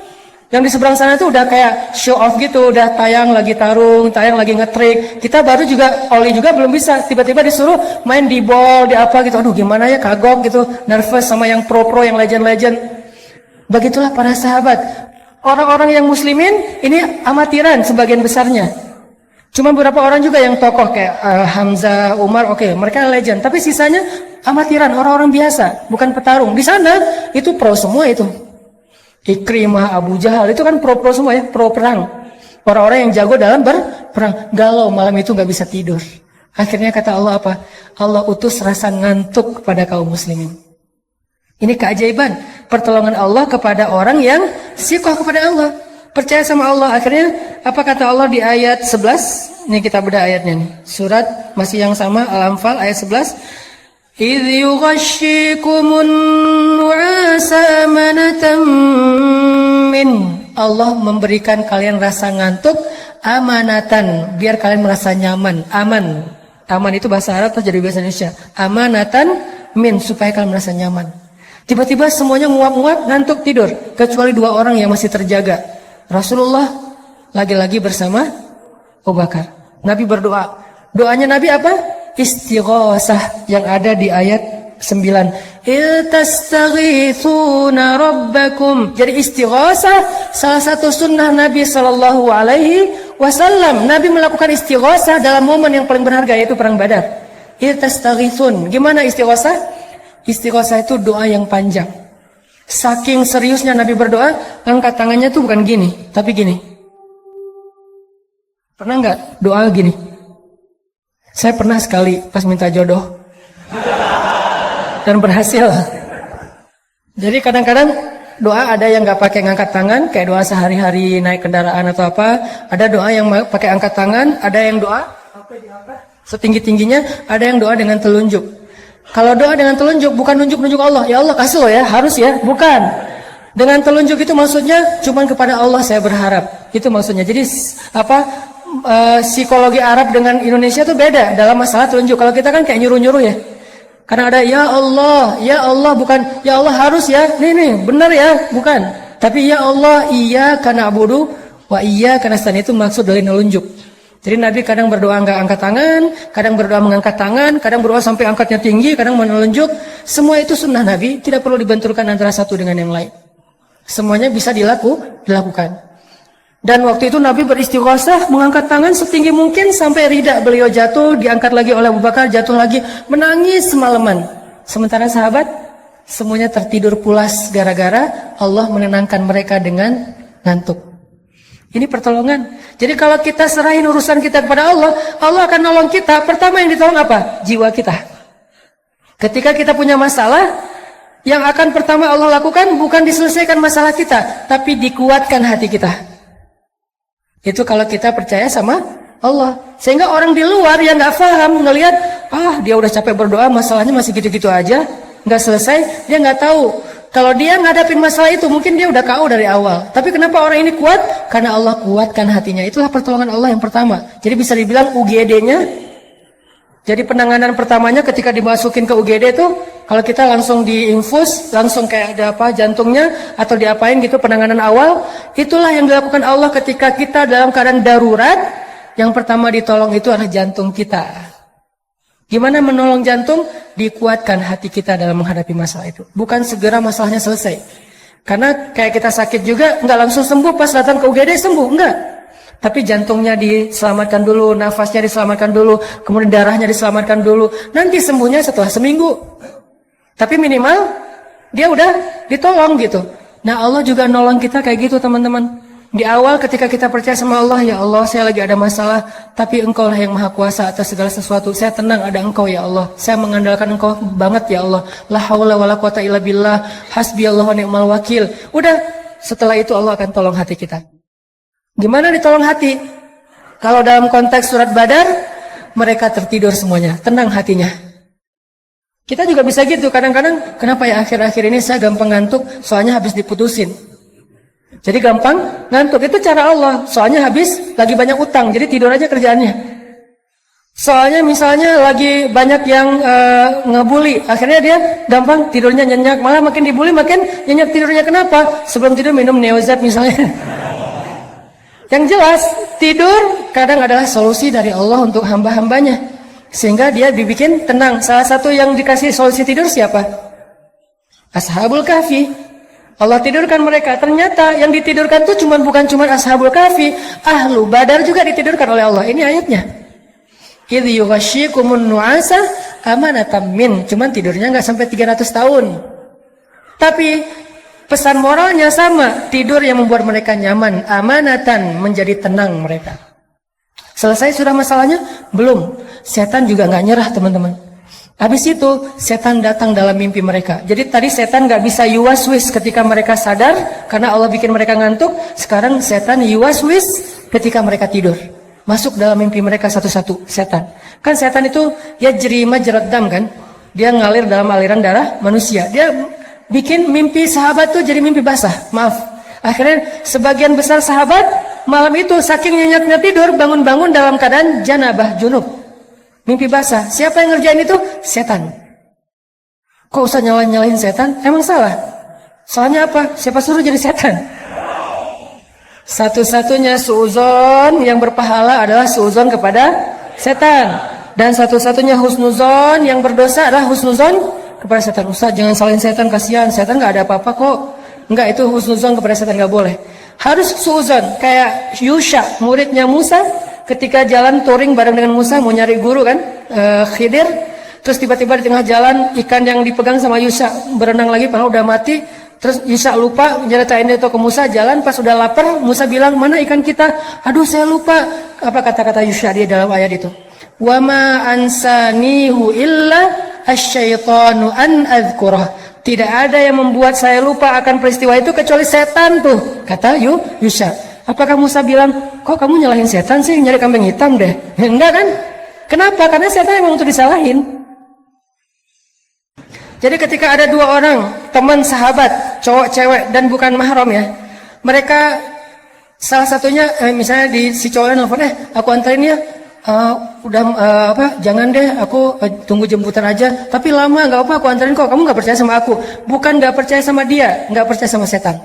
Yang di seberang sana tuh udah kayak show off gitu, udah tayang lagi tarung, tayang lagi ngetrik. Kita baru juga, Oli juga belum bisa. Tiba-tiba disuruh main di ball, di apa gitu. Aduh gimana ya, kagok gitu, nervous sama yang pro-pro, yang legend-legend. Begitulah para sahabat. Orang-orang yang muslimin ini amatiran sebagian besarnya. Cuma beberapa orang juga yang tokoh kayak Hamzah, Umar, oke, mereka legend. Tapi sisanya amatiran, orang-orang biasa, bukan petarung. Di sana itu pro semua itu. Ikrimah, Abu Jahal itu kan pro semua ya, pro perang. Orang-orang yang jago dalam berperang. Galau malam itu nggak bisa tidur. Akhirnya kata Allah apa? Allah utus rasa ngantuk kepada kaum muslimin. Ini keajaiban pertolongan Allah kepada orang yang sikoh kepada Allah. Percaya sama Allah. Akhirnya apa kata Allah di ayat 11? Ini kita bedah ayatnya nih. Surat masih yang sama, Al-Anfal ayat 11. إِذْ يُغَشِّيكُمُ النُّعَاسَ أَمَنَةً مِّنْهُ. Allah memberikan kalian rasa ngantuk amanatan, biar kalian merasa nyaman, aman. Aman itu bahasa Arab terus jadi bahasa Indonesia. Amanatan min, supaya kalian merasa nyaman. Tiba-tiba semuanya nguap-nguap, ngantuk, tidur, kecuali 2 orang yang masih terjaga. Rasulullah lagi-lagi bersama Abu Bakar. Nabi berdoa. Doanya Nabi apa? Istighosah yang ada di ayat 9. Iltastaghithuna rabbakum. Jadi istighosah salah satu sunnah Nabi sallallahu alaihi wasallam. Nabi melakukan istighosah dalam momen yang paling berharga, yaitu perang Badar. Iltastaghithun. Gimana istighosah? Istighosah itu doa yang panjang. Saking seriusnya Nabi berdoa, angkat tangannya tuh bukan gini, tapi gini. Pernah nggak doa gini? Saya pernah sekali pas minta jodoh dan berhasil. Jadi kadang-kadang doa ada yang nggak pakai ngangkat tangan, kayak doa sehari-hari naik kendaraan atau apa. Ada doa yang pakai angkat tangan, ada yang doa setinggi-tingginya, ada yang doa dengan telunjuk. Kalau doa dengan telunjuk bukan nunjuk-nunjuk Allah, ya Allah kasih lo ya, harus ya, bukan. Dengan telunjuk itu maksudnya cuman kepada Allah saya berharap. Itu maksudnya. Jadi psikologi Arab dengan Indonesia itu beda dalam masalah telunjuk. Kalau kita kan kayak nyuruh-nyuruh ya. Karena ada ya Allah bukan ya Allah harus ya. Nih benar ya, bukan. Tapi ya Allah iyyaka na'budu wa iyyaka nasta'in, itu maksud dari nelunjuk. Jadi Nabi kadang berdoa nggak angkat tangan, kadang berdoa mengangkat tangan, kadang berdoa sampai angkatnya tinggi, kadang menelunjuk. Semua itu sunnah Nabi, tidak perlu dibenturkan antara satu dengan yang lain. Semuanya bisa dilakukan. Dan waktu itu Nabi beristighosah, mengangkat tangan setinggi mungkin sampai rida beliau jatuh, diangkat lagi oleh Abu Bakar, jatuh lagi, menangis semalaman. Sementara sahabat semuanya tertidur pulas gara-gara Allah menenangkan mereka dengan ngantuk. Ini pertolongan. Jadi kalau kita serahin urusan kita kepada Allah, Allah akan nolong kita. Pertama yang ditolong apa? Jiwa kita. Ketika kita punya masalah, yang akan pertama Allah lakukan bukan diselesaikan masalah kita, tapi dikuatkan hati kita. Itu kalau kita percaya sama Allah. Sehingga orang di luar yang nggak paham, ngelihat, dia udah capek berdoa, masalahnya masih gitu-gitu aja, nggak selesai, dia nggak tahu. Kalau dia ngadapin masalah itu, mungkin dia udah KO dari awal. Tapi kenapa orang ini kuat? Karena Allah kuatkan hatinya. Itulah pertolongan Allah yang pertama. Jadi bisa dibilang UGD-nya. Jadi penanganan pertamanya ketika dimasukin ke UGD itu, kalau kita langsung diinfus, langsung kayak ada apa jantungnya, atau diapain gitu penanganan awal, itulah yang dilakukan Allah ketika kita dalam keadaan darurat. Yang pertama ditolong itu adalah jantung kita. Gimana menolong jantung? Dikuatkan hati kita dalam menghadapi masalah itu. Bukan segera masalahnya selesai. Karena kayak kita sakit juga, nggak langsung sembuh pas datang ke UGD sembuh, enggak. Tapi jantungnya diselamatkan dulu, nafasnya diselamatkan dulu, kemudian darahnya diselamatkan dulu. Nanti sembuhnya setelah seminggu. Tapi minimal dia udah ditolong gitu. Nah Allah juga nolong kita kayak gitu teman-teman. Di awal ketika kita percaya sama Allah, ya Allah saya lagi ada masalah, tapi Engkau lah yang maha kuasa atas segala sesuatu. Saya tenang ada Engkau ya Allah. Saya mengandalkan Engkau banget ya Allah. La haula wala quwata illa billah. Hasbiyallahu wa ni'mal wakil. Udah, setelah itu Allah akan tolong hati kita. Gimana ditolong hati? Kalau dalam konteks surat Badar, mereka tertidur semuanya, tenang hatinya. Kita juga bisa gitu kadang-kadang. Kenapa ya akhir-akhir ini saya gampang ngantuk? Soalnya habis diputusin. Jadi gampang ngantuk, itu cara Allah. Soalnya habis lagi banyak utang, jadi tidur aja kerjaannya. Soalnya misalnya lagi banyak yang ngebully, akhirnya dia gampang tidurnya nyenyak. Malah makin dibully makin nyenyak tidurnya. Kenapa? Sebelum tidur minum Neozat misalnya. Yang jelas tidur kadang adalah solusi dari Allah untuk hamba-hambanya, sehingga dia dibikin tenang. Salah satu yang dikasih solusi tidur siapa? Ashabul Kahfi. Allah tidurkan mereka. Ternyata yang ditidurkan itu bukan cuma Ashabul Kahfi, Ahlu Badar juga ditidurkan oleh Allah. Ini ayatnya. Idh yughashshikumun nu'asa amanatan min. Cuman tidurnya nggak sampai 300 tahun. Tapi pesan moralnya sama, tidur yang membuat mereka nyaman, amanatan, menjadi tenang mereka. Selesai sudah masalahnya? Belum. Setan juga nggak nyerah, teman-teman. Habis itu setan datang dalam mimpi mereka. Jadi tadi setan gak bisa yuwaswis ketika mereka sadar karena Allah bikin mereka ngantuk. Sekarang setan yuwaswis ketika mereka tidur. Masuk dalam mimpi mereka satu-satu setan. Kan setan itu ya jerima jerat dam kan. Dia ngalir dalam aliran darah manusia. Dia bikin mimpi sahabat tuh jadi mimpi basah. Maaf. Akhirnya sebagian besar sahabat malam itu saking nyenyaknya tidur bangun-bangun dalam keadaan janabah junub. Mimpi basah. Siapa yang ngerjain itu? Setan. Kok usah nyalain setan? Emang salah? Salahnya apa? Siapa suruh jadi setan? Satu-satunya suuzon yang berpahala adalah suuzon kepada setan. Dan satu-satunya husnuzon yang berdosa adalah husnuzon kepada setan. Ustaz, jangan salahin setan, kasihan. Setan gak ada apa-apa kok. Enggak, itu husnuzon kepada setan gak boleh. Harus suuzon. Kayak Yusha, muridnya Musa. Ketika jalan touring bareng dengan Musa mau nyari guru kan, Khidir, terus tiba-tiba di tengah jalan ikan yang dipegang sama Yusha berenang lagi padahal udah mati, terus Yusha lupa nyeritain itu ke Musa. Jalan pas udah lapar, Musa bilang, mana ikan kita? Aduh saya lupa. Apa kata-kata Yusha dia dalam ayat itu? Wa ma ansanihu illa asyaitanu an adzkurah. Tidak ada yang membuat saya lupa akan peristiwa itu kecuali setan tuh, kata Yusha. Apakah Musa bilang, kok kamu nyalahin setan sih, nyari kambing hitam deh? Enggak kan? Kenapa? Karena setan memang untuk disalahin. Jadi ketika ada dua orang, teman sahabat, cowok cewek dan bukan mahram ya, mereka salah satunya misalnya si cowoknya nelfon, aku anterin ya, jangan deh, aku tunggu jemputan aja, tapi lama nggak apa, aku anterin kok, kamu nggak percaya sama aku. Bukan nggak percaya sama dia, nggak percaya sama setan.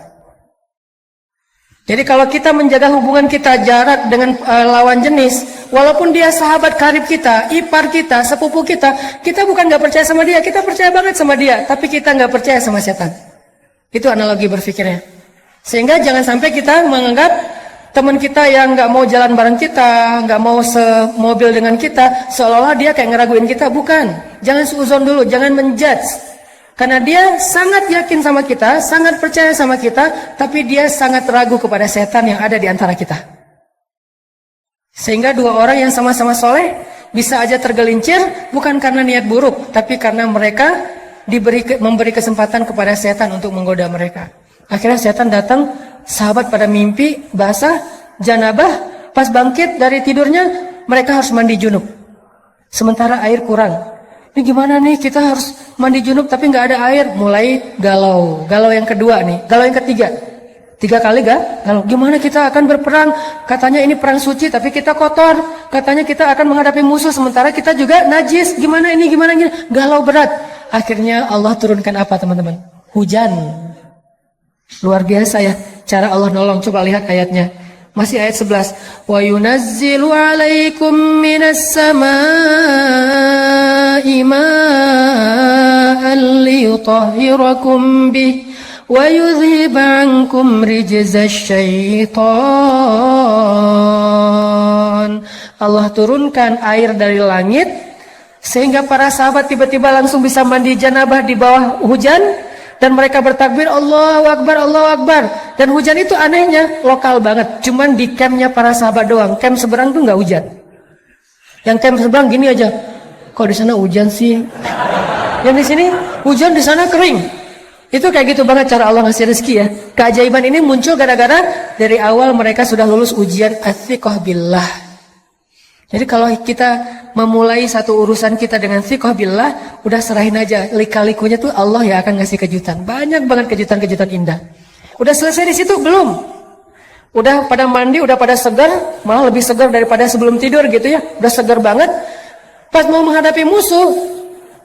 Jadi kalau kita menjaga hubungan kita jarak dengan lawan jenis, walaupun dia sahabat karib kita, ipar kita, sepupu kita, kita bukan nggak percaya sama dia, kita percaya banget sama dia, tapi kita nggak percaya sama setan. Itu analogi berpikirnya. Sehingga jangan sampai kita menganggap teman kita yang nggak mau jalan bareng kita, nggak mau semobil dengan kita, seolah-olah dia kayak ngeraguin kita. Bukan. Jangan suuzon dulu, jangan menjudge. Karena dia sangat yakin sama kita, sangat percaya sama kita, tapi dia sangat ragu kepada setan yang ada di antara kita. Sehingga dua orang yang sama-sama soleh bisa aja tergelincir, bukan karena niat buruk, tapi karena mereka memberi kesempatan kepada setan untuk menggoda mereka. Akhirnya setan datang, sahabat pada mimpi, basah, janabah, pas bangkit dari tidurnya, mereka harus mandi junub. Sementara air kurang. Ini gimana nih, kita harus mandi junub tapi nggak ada air. Mulai galau yang kedua nih, galau yang ketiga. 3 kali galau. Gimana kita akan berperang? Katanya ini perang suci tapi kita kotor. Katanya kita akan menghadapi musuh sementara kita juga najis. Gimana ini, gimana ini? Galau berat. Akhirnya Allah turunkan apa teman-teman? Hujan. Luar biasa ya cara Allah nolong. Coba lihat ayatnya. Masih ayat 11. Wa yunazzilu 'alaikum minas samaa'i ma'an liyutahhirakum bih wa yudhhiba 'ankum rijzasy syaitan. Allah turunkan air dari langit sehingga para sahabat tiba-tiba langsung bisa mandi janabah di bawah hujan. Dan mereka bertakbir, Allahu Akbar, Allahu Akbar. Dan hujan itu anehnya lokal banget. Cuman di campnya para sahabat doang. Camp seberang tuh nggak hujan. Yang camp seberang gini aja. Kok di sana hujan sih? Yang di sini hujan, di sana kering. Itu kayak gitu banget cara Allah ngasih rezeki ya. Keajaiban ini muncul gara-gara dari awal mereka sudah lulus ujian ats-tsiqah billah. Jadi kalau kita memulai satu urusan kita dengan tsiqah billah, udah serahin aja. Lika-likunya tuh Allah ya akan ngasih kejutan. Banyak banget kejutan-kejutan indah. Udah selesai di situ? Belum. Udah pada mandi, udah pada segar, malah lebih segar daripada sebelum tidur gitu ya. Udah segar banget. Pas mau menghadapi musuh,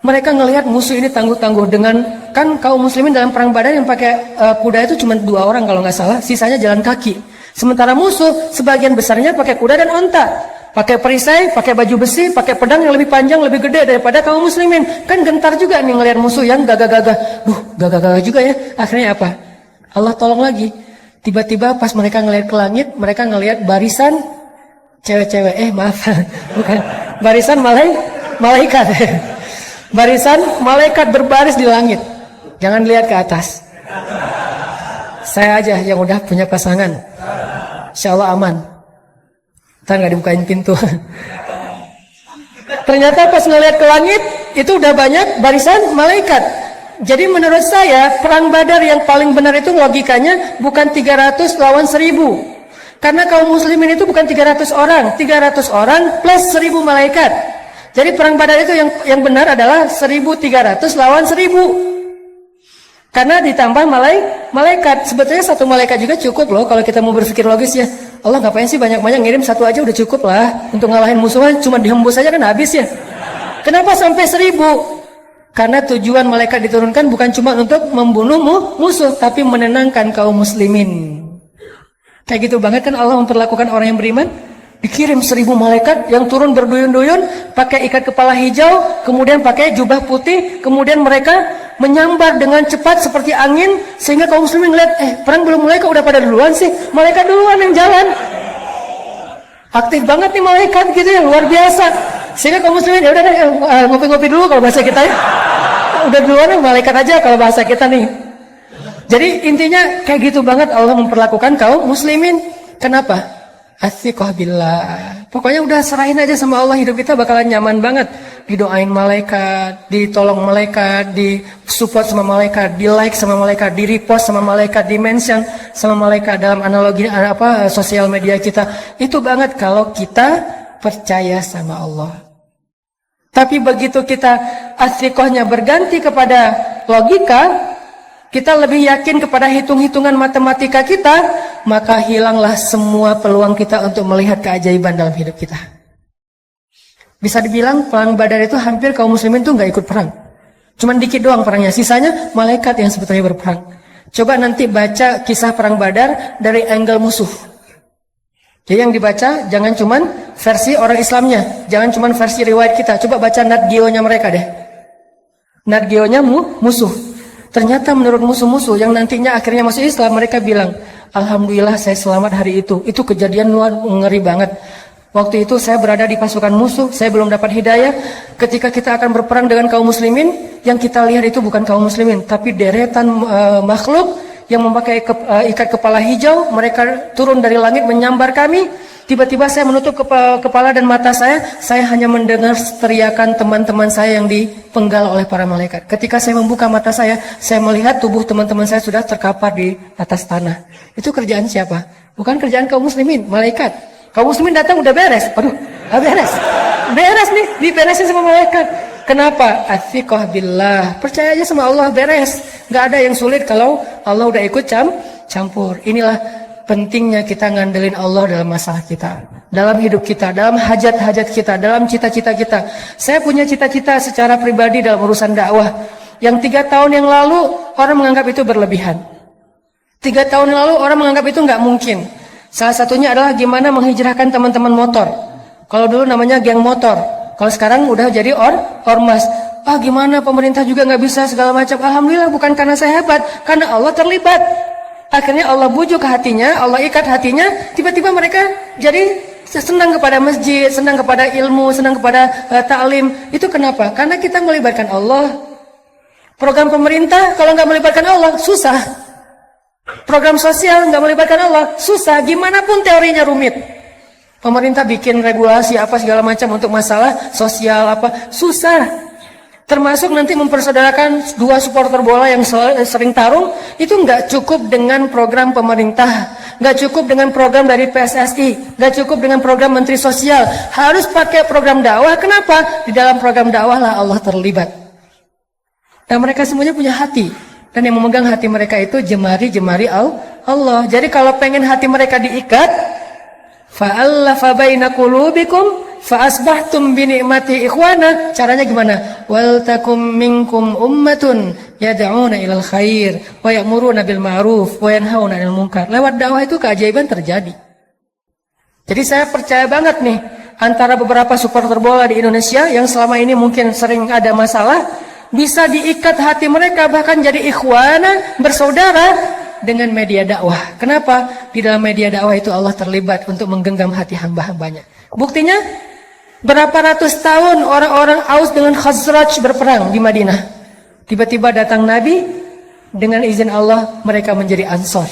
mereka ngelihat musuh ini tangguh-tangguh dengan, kan kaum muslimin dalam perang Badar yang pakai kuda itu cuma 2 orang kalau nggak salah, sisanya jalan kaki. Sementara musuh sebagian besarnya pakai kuda dan onta. Pakai perisai, pakai baju besi, pakai pedang yang lebih panjang, lebih gede daripada kaum muslimin. Kan gentar juga nih ngelihat musuh yang gagah-gagah. Gagah-gagah juga ya. Akhirnya apa? Allah tolong lagi. Tiba-tiba pas mereka ngelihat ke langit, mereka ngelihat barisan cewek-cewek, maaf, bukan, barisan malaikat. Barisan malaikat berbaris di langit. Jangan lihat ke atas. Saya aja yang udah punya pasangan. Insya Allah aman. Ntar gak dibukain pintu. Ternyata pas ngelihat ke langit, itu udah banyak barisan malaikat. Jadi menurut saya, perang Badar yang paling benar itu logikanya bukan 300 lawan 1000. Karena kaum muslimin itu bukan 300 orang. 300 orang plus 1000 malaikat. Jadi perang Badar itu yang benar adalah 1300 lawan 1000. Karena ditambah malaikat. Sebetulnya satu malaikat juga cukup loh kalau kita mau berpikir logis ya. Allah ngapain sih banyak-banyak, ngirim satu aja udah cukup lah. Untuk ngalahin musuhan cuma dihembus aja kan habis ya. Kenapa sampai 1000? Karena tujuan malaikat diturunkan bukan cuma untuk membunuh musuh, tapi menenangkan kaum muslimin. Kayak gitu banget kan Allah memperlakukan orang yang beriman. Dikirim 1000 malaikat yang turun berduyun-duyun, pakai ikat kepala hijau, kemudian pakai jubah putih, kemudian mereka menyambar dengan cepat seperti angin, sehingga kaum muslimin ngeliat, perang belum mulai kok udah pada duluan sih, malaikat duluan yang jalan. Aktif banget nih malaikat gitu ya, luar biasa. Sehingga kaum muslimin ya udah deh, ngopi-ngopi dulu kalau bahasa kita ya. Udah duluan malaikat aja kalau bahasa kita nih. Jadi intinya kayak gitu banget Allah memperlakukan kaum muslimin. Kenapa? Athiqah billah. Pokoknya udah serahin aja sama Allah, hidup kita bakalan nyaman banget. Didoain malaikat, ditolong malaikat, disupport sama malaikat, di like sama malaikat, di repost sama malaikat, di mention sama malaikat dalam analogi sosial media kita. Itu banget kalau kita percaya sama Allah. Tapi begitu kita athiqahnya berganti kepada logika, kita lebih yakin kepada hitung-hitungan matematika kita, maka hilanglah semua peluang kita untuk melihat keajaiban dalam hidup kita. Bisa dibilang perang Badar itu hampir kaum muslimin tuh nggak ikut perang. Cuman dikit doang perangnya, sisanya malaikat yang sebetulnya berperang. Coba nanti baca kisah perang Badar dari angle musuh. Jadi yang dibaca jangan cuman versi orang Islamnya, jangan cuman versi riwayat kita. Coba baca Nat Geo-nya mereka deh. Nat Geo-nya musuh. Ternyata menurut musuh-musuh yang nantinya akhirnya masuk Islam, mereka bilang, alhamdulillah saya selamat hari itu. Itu kejadian luar ngeri banget. Waktu itu saya berada di pasukan musuh, saya belum dapat hidayah. Ketika kita akan berperang dengan kaum muslimin, yang kita lihat itu bukan kaum muslimin, tapi deretan makhluk yang memakai ikat kepala hijau. Mereka turun dari langit menyambar kami. Tiba-tiba saya menutup kepala dan mata saya hanya mendengar teriakan teman-teman saya yang dipenggal oleh para malaikat. Ketika saya membuka mata saya melihat tubuh teman-teman saya sudah terkapar di atas tanah. Itu kerjaan siapa? Bukan kerjaan kaum muslimin, malaikat. Kaum muslimin datang udah beres. Beres nih, diberesin sama malaikat. Kenapa? Athiqah billah. Percaya aja sama Allah, beres. Gak ada yang sulit kalau Allah udah ikut campur. Inilah pentingnya kita ngandelin Allah dalam masalah kita, dalam hidup kita, dalam hajat-hajat kita, dalam cita-cita kita. Saya punya cita-cita secara pribadi dalam urusan dakwah yang 3 tahun yang lalu orang menganggap itu berlebihan. 3 tahun yang lalu orang menganggap itu nggak mungkin. Salah satunya adalah gimana menghijrahkan teman-teman motor. Kalau dulu namanya geng motor, kalau sekarang udah jadi ormas. Gimana pemerintah juga nggak bisa segala macam. Alhamdulillah bukan karena saya hebat, karena Allah terlibat. Akhirnya Allah bujuk hatinya, Allah ikat hatinya, tiba-tiba mereka jadi senang kepada masjid, senang kepada ilmu, senang kepada ta'lim. Itu kenapa? Karena kita melibatkan Allah. Program pemerintah kalau nggak melibatkan Allah, susah. Program sosial nggak melibatkan Allah, susah. Gimana pun teorinya rumit. Pemerintah bikin regulasi apa segala macam untuk masalah sosial apa, susah. Termasuk nanti mempersaudarakan 2 supporter bola yang sering tarung, itu nggak cukup dengan program pemerintah, nggak cukup dengan program dari PSSI, nggak cukup dengan program Menteri Sosial, harus pakai program dakwah. Kenapa? Di dalam program dakwah lah Allah terlibat. Dan mereka semuanya punya hati, dan yang memegang hati mereka itu jemari-jemari Allah. Jadi kalau pengen hati mereka diikat, fa'allafa baina qulubikum fa'asbahtum binikmati ikhwana. Caranya gimana? Wal takum minkum ummatun yad'una ilal khair wa ya'muruna bil ma'ruf wa yanhauna 'anil munkar. Lewat dakwah itu keajaiban terjadi. Jadi saya percaya banget nih, antara beberapa supporter bola di Indonesia yang selama ini mungkin sering ada masalah, bisa diikat hati mereka bahkan jadi ikhwana, bersaudara dengan media dakwah. Kenapa? Di dalam media dakwah itu Allah terlibat untuk menggenggam hati hamba-hambanya. Buktinya, berapa ratus tahun orang-orang Aus dengan Khazraj berperang di Madinah. Tiba-tiba datang Nabi, dengan izin Allah mereka menjadi Ansor.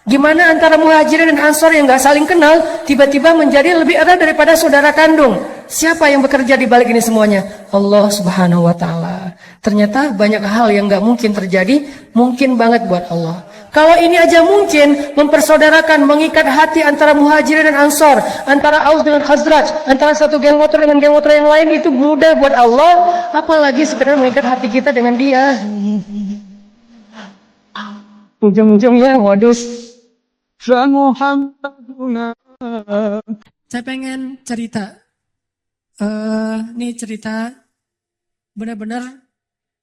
Gimana antara Muhajirin dan Ansor yang gak saling kenal, tiba-tiba menjadi lebih erat daripada saudara kandung. Siapa yang bekerja di balik ini semuanya? Allah Subhanahu wa Ta'ala. Ternyata banyak hal yang gak mungkin terjadi, mungkin banget buat Allah. Kalau ini aja mungkin mempersaudarakan, mengikat hati antara Muhajirin dan Ansor, antara Aus dengan Khazraj, antara satu geng motor dengan geng motor yang lain, itu mudah buat Allah. Apalagi sebenarnya mengikat hati kita dengan Dia. Ujung-ujungnya modus. Saya pengen cerita. Ini cerita benar-benar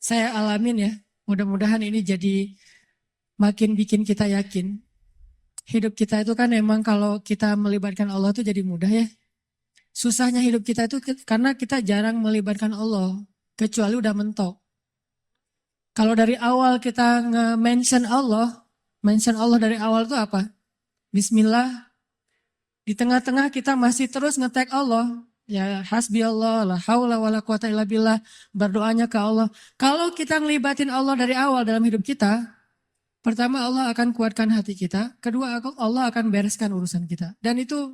saya alamin ya. Mudah-mudahan ini jadi makin bikin kita yakin. Hidup kita itu kan emang kalau kita melibatkan Allah itu jadi mudah ya. Susahnya hidup kita itu karena kita jarang melibatkan Allah. Kecuali udah mentok. Kalau dari awal kita nge-mention Allah dari awal itu apa? Bismillah. Di tengah-tengah kita masih terus nge-tag Allah. Ya hasbi Allah, la haula wa la quwata illa billah. Berdoanya ke Allah. Kalau kita ngelibatin Allah dari awal dalam hidup kita, pertama Allah akan kuatkan hati kita. Kedua Allah akan bereskan urusan kita. Dan itu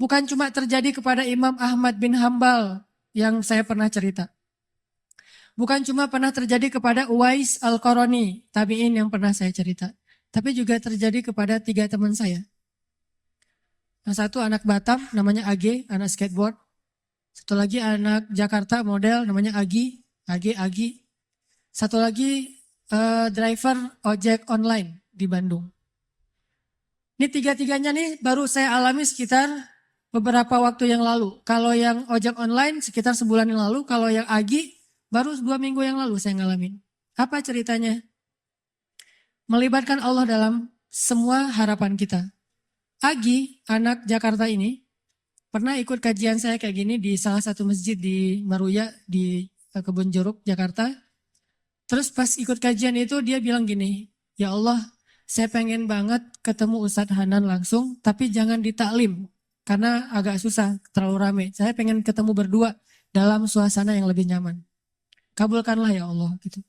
bukan cuma terjadi kepada Imam Ahmad bin Hambal yang saya pernah cerita. Bukan cuma pernah terjadi kepada Uwais Al-Qarani, tabi'in yang pernah saya cerita. Tapi juga terjadi kepada 3 teman saya. Yang satu anak Batam namanya Agi, anak skateboard. Satu lagi anak Jakarta model namanya Agi. Satu lagi driver ojek online di Bandung. Ini 3-tiganya nih baru saya alami sekitar beberapa waktu yang lalu. Kalau yang ojek online sekitar sebulan yang lalu. Kalau yang Agi baru 2 minggu yang lalu saya ngalamin. Apa ceritanya? Melibatkan Allah dalam semua harapan kita. Agi, anak Jakarta ini, pernah ikut kajian saya kayak gini di salah satu masjid di Maruya, di Kebun Jeruk, Jakarta. Terus pas ikut kajian itu dia bilang gini, ya Allah, saya pengen banget ketemu Ustadz Hanan langsung, tapi jangan di taklim, karena agak susah, terlalu rame. Saya pengen ketemu berdua dalam suasana yang lebih nyaman. Kabulkanlah ya Allah, gitu.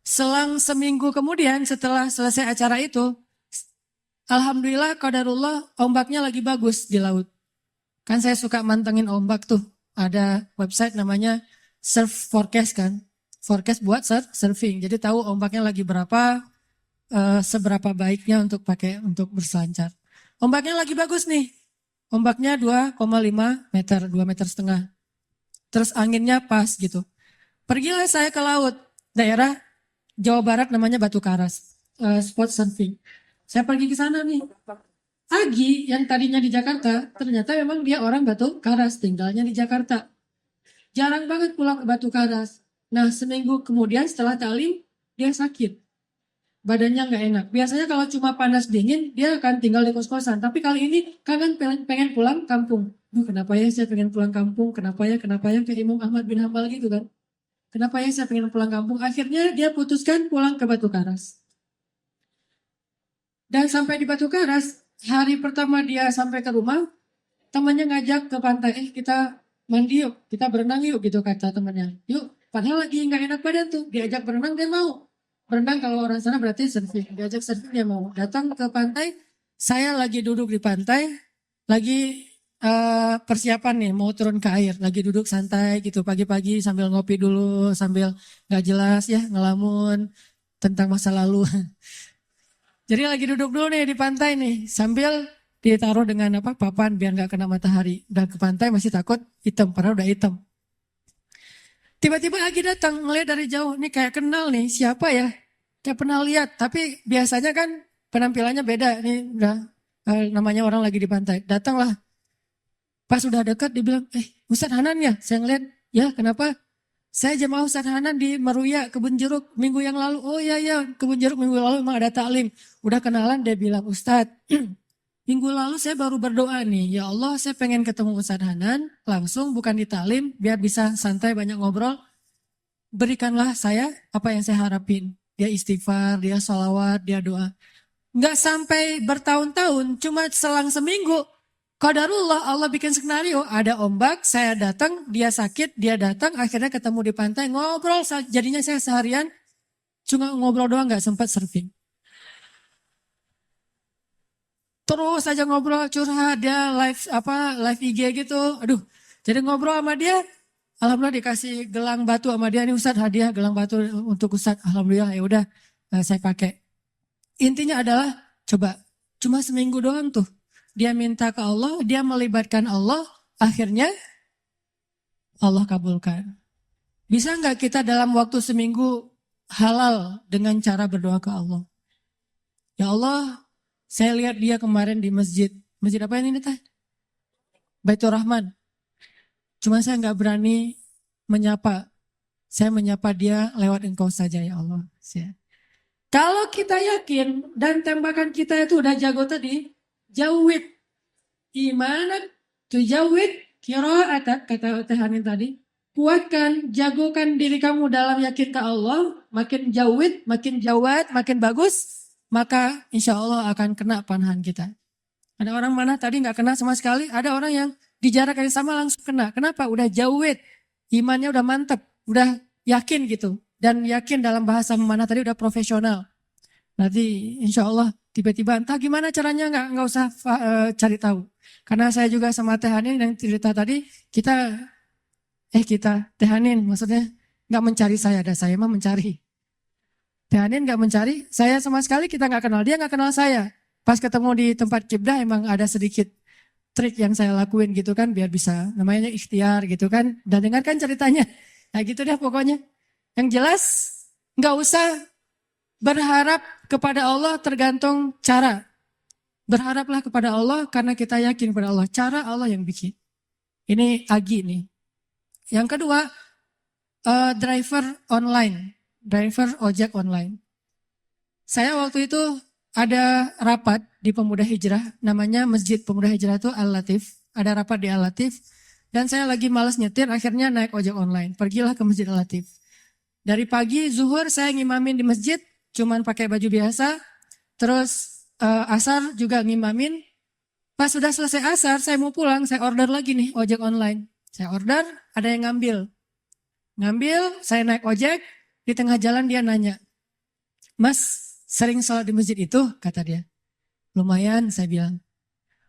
Selang seminggu kemudian setelah selesai acara itu, alhamdulillah qadarullah ombaknya lagi bagus di laut. Kan saya suka mantengin ombak tuh. Ada website namanya Surf Forecast kan. Forecast buat surfing. Jadi tahu ombaknya lagi berapa, seberapa baiknya untuk pakai untuk berselancar. Ombaknya lagi bagus nih. Ombaknya 2,5 meter, 2,5 meter. Terus anginnya pas gitu. Pergilah saya ke laut, daerah Jawa Barat namanya Batu Karas, spot surfing. Saya pergi ke sana nih. Agi yang tadinya di Jakarta, ternyata memang dia orang Batu Karas, tinggalnya di Jakarta. Jarang banget pulang ke Batu Karas. Nah, seminggu kemudian setelah taklim, dia sakit. Badannya nggak enak. Biasanya kalau cuma panas dingin, dia akan tinggal di kos-kosan. Tapi kali ini kangen pengen pulang kampung. Kenapa ya saya pengen pulang kampung? Kenapa ya? Kayak Imam Ahmad bin Hambal gitu kan. Kenapa ya saya pengen pulang kampung? Akhirnya dia putuskan pulang ke Batu Karas. Dan sampai di Batu Karas, hari pertama dia sampai ke rumah, temannya ngajak ke pantai, kita mandi yuk, kita berenang yuk gitu kata temannya. Yuk, padahal lagi nggak enak badan tuh, diajak berenang dia mau. Berenang kalau orang sana berarti surfing, diajak surfing dia mau. Datang ke pantai, saya lagi duduk di pantai, lagi persiapan nih mau turun ke air, lagi duduk santai gitu pagi-pagi sambil ngopi dulu, sambil nggak jelas ya ngelamun tentang masa lalu. Jadi lagi duduk dulu nih di pantai nih sambil ditaruh dengan papan biar nggak kena matahari. Udah ke pantai masih takut hitam, padahal udah hitam. Tiba-tiba lagi datang ngeliat dari jauh, nih kayak kenal nih siapa ya? Kayak pernah lihat, tapi biasanya kan penampilannya beda. Nih udah namanya orang lagi di pantai. Datanglah. Pas udah dekat dibilang, Ustadz Hanan ya? Saya ngeliat, ya kenapa? Saya jemaah Ustadz Hanan di Maruya, Kebun Jeruk minggu yang lalu. Oh iya, Kebun Jeruk minggu lalu memang ada taklim. Udah kenalan dia bilang, Ustadz, minggu lalu saya baru berdoa nih. Ya Allah saya pengen ketemu Ustadz Hanan, langsung bukan di taklim, biar bisa santai banyak ngobrol. Berikanlah saya apa yang saya harapin. dia istighfar, dia sholawat, dia doa. Nggak sampai bertahun-tahun, cuma selang seminggu. Qadarullah Allah bikin skenario, ada ombak, saya datang, dia sakit, dia datang, akhirnya ketemu di pantai, ngobrol, jadinya saya seharian cuma ngobrol doang, nggak sempat surfing. Terus aja ngobrol, curhat, dia live IG gitu, aduh, jadi ngobrol sama dia, alhamdulillah dikasih gelang batu sama dia, ini Ustadz hadiah gelang batu untuk Ustadz, alhamdulillah ya udah saya pakai. Intinya adalah coba cuma seminggu doang tuh. Dia minta ke Allah, dia melibatkan Allah, akhirnya Allah kabulkan. Bisa nggak kita dalam waktu seminggu halal dengan cara berdoa ke Allah? Ya Allah, saya lihat dia kemarin di masjid. Masjid apa ini teh? Baitur Rahman. Cuma saya nggak berani menyapa. Saya menyapa dia lewat engkau saja ya Allah. Kalau kita yakin dan tembakan kita itu udah jago tadi, jawid imanan tujawid qira'atak kata Hanin tadi. Kuatkan, jagokan diri kamu dalam yakin ke Allah, makin jawid, makin jawad, makin bagus, maka insya Allah akan kena panahan kita. Ada orang mana tadi nggak kena sama sekali, ada orang yang di jarak yang sama langsung kena. Kenapa? Udah jawid, imannya udah mantep, udah yakin gitu. Dan yakin dalam bahasa mana tadi udah profesional. Nanti insya Allah tiba-tiba entah gimana caranya nggak usah cari tahu. Karena saya juga sama Teh Hanin yang cerita tadi kita Teh Hanin maksudnya nggak mencari saya, ada saya mah mencari. Teh Hanin nggak mencari, saya sama sekali kita nggak kenal, dia nggak kenal saya. Pas ketemu di tempat kibdah emang ada sedikit trik yang saya lakuin gitu kan biar bisa namanya ikhtiar gitu kan. Dan dengarkan ceritanya, nah gitu deh pokoknya. Yang jelas nggak usah berharap kepada Allah tergantung cara. Berharaplah kepada Allah karena kita yakin kepada Allah. Cara Allah yang bikin. Ini Agi nih. Yang kedua, driver online. Driver ojek online. Saya waktu itu ada rapat di Pemuda Hijrah. Namanya Masjid Pemuda Hijrah itu Al-Latif. Ada rapat di Al-Latif. Dan saya lagi malas nyetir akhirnya naik ojek online. Pergilah ke Masjid Al-Latif. Dari pagi zuhur saya ngimamin di masjid. Cuman pakai baju biasa, terus asar juga ngimamin. Pas sudah selesai asar, saya mau pulang, saya order lagi nih ojek online. Saya order, ada yang ngambil. Saya naik ojek, di tengah jalan dia nanya, Mas, sering sholat di masjid itu? Kata dia. Lumayan, saya bilang.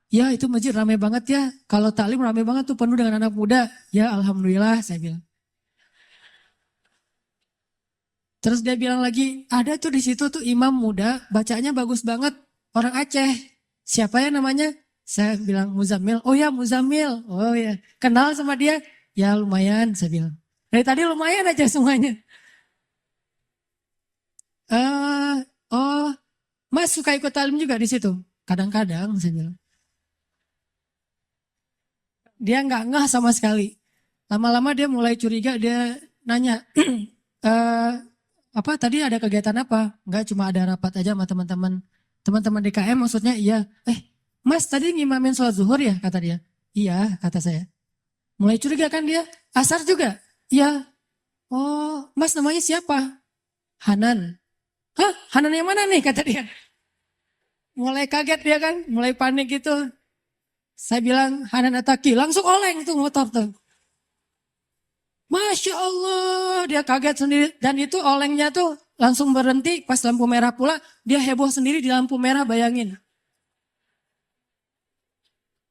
Ya itu masjid ramai banget ya, kalau taklim ramai banget tuh penuh dengan anak muda. Ya alhamdulillah, saya bilang. Terus dia bilang lagi, ada tuh di situ tuh imam muda, bacanya bagus banget, orang Aceh. Siapa ya namanya? Saya bilang Muzammil. Oh ya Muzammil. Oh ya, kenal sama dia? Ya lumayan, saya bilang. Dari tadi lumayan aja semuanya. Oh, Mas suka ikut talim juga di situ? Kadang-kadang, saya bilang. Dia nggak ngeh sama sekali. Lama-lama dia mulai curiga, dia nanya, apa tadi ada kegiatan apa? Enggak, cuma ada rapat aja sama teman-teman DKM maksudnya. Iya. Mas tadi ngimamin sholat zuhur ya? Kata dia. Iya, kata saya. Mulai curiga kan dia. Asar juga? Iya. Oh, Mas namanya siapa? Hanan. Hah? Hanan yang mana nih? Kata dia. Mulai kaget dia kan, mulai panik gitu. Saya bilang Hanan Ataki, langsung oleng tuh motor tuh. Masya Allah, dia kaget sendiri. Dan itu olengnya tuh langsung berhenti pas lampu merah pula. Dia heboh sendiri di lampu merah, bayangin.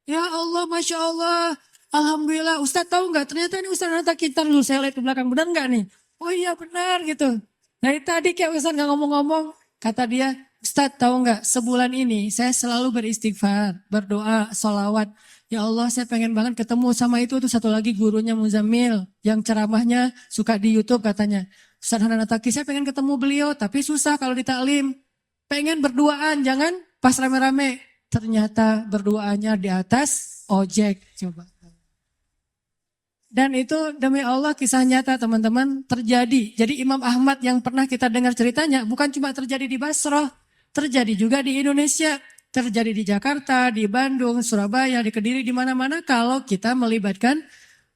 Ya Allah, Masya Allah. Alhamdulillah, Ustadz tahu nggak? Ternyata ini Ustadz Nata Kintar dulu. Saya lihat ke belakang, benar nggak nih? Oh iya benar gitu. Dari tadi kayak Ustadz nggak ngomong-ngomong. Kata dia, Ustadz tahu nggak? Sebulan ini saya selalu beristighfar, berdoa, sholawat. Ya Allah saya pengen banget ketemu sama itu tuh satu lagi gurunya Muzammil yang ceramahnya suka di YouTube katanya. Ustaz Hanan Ataki saya pengen ketemu beliau tapi susah kalau di taklim. Pengen berduaan jangan pas rame-rame. Ternyata berduaannya di atas ojek coba. Dan itu demi Allah kisah nyata teman-teman terjadi. Jadi Imam Ahmad yang pernah kita dengar ceritanya bukan cuma terjadi di Basrah. Terjadi juga di Indonesia. Terjadi di Jakarta, di Bandung, Surabaya, di Kediri, di mana-mana kalau kita melibatkan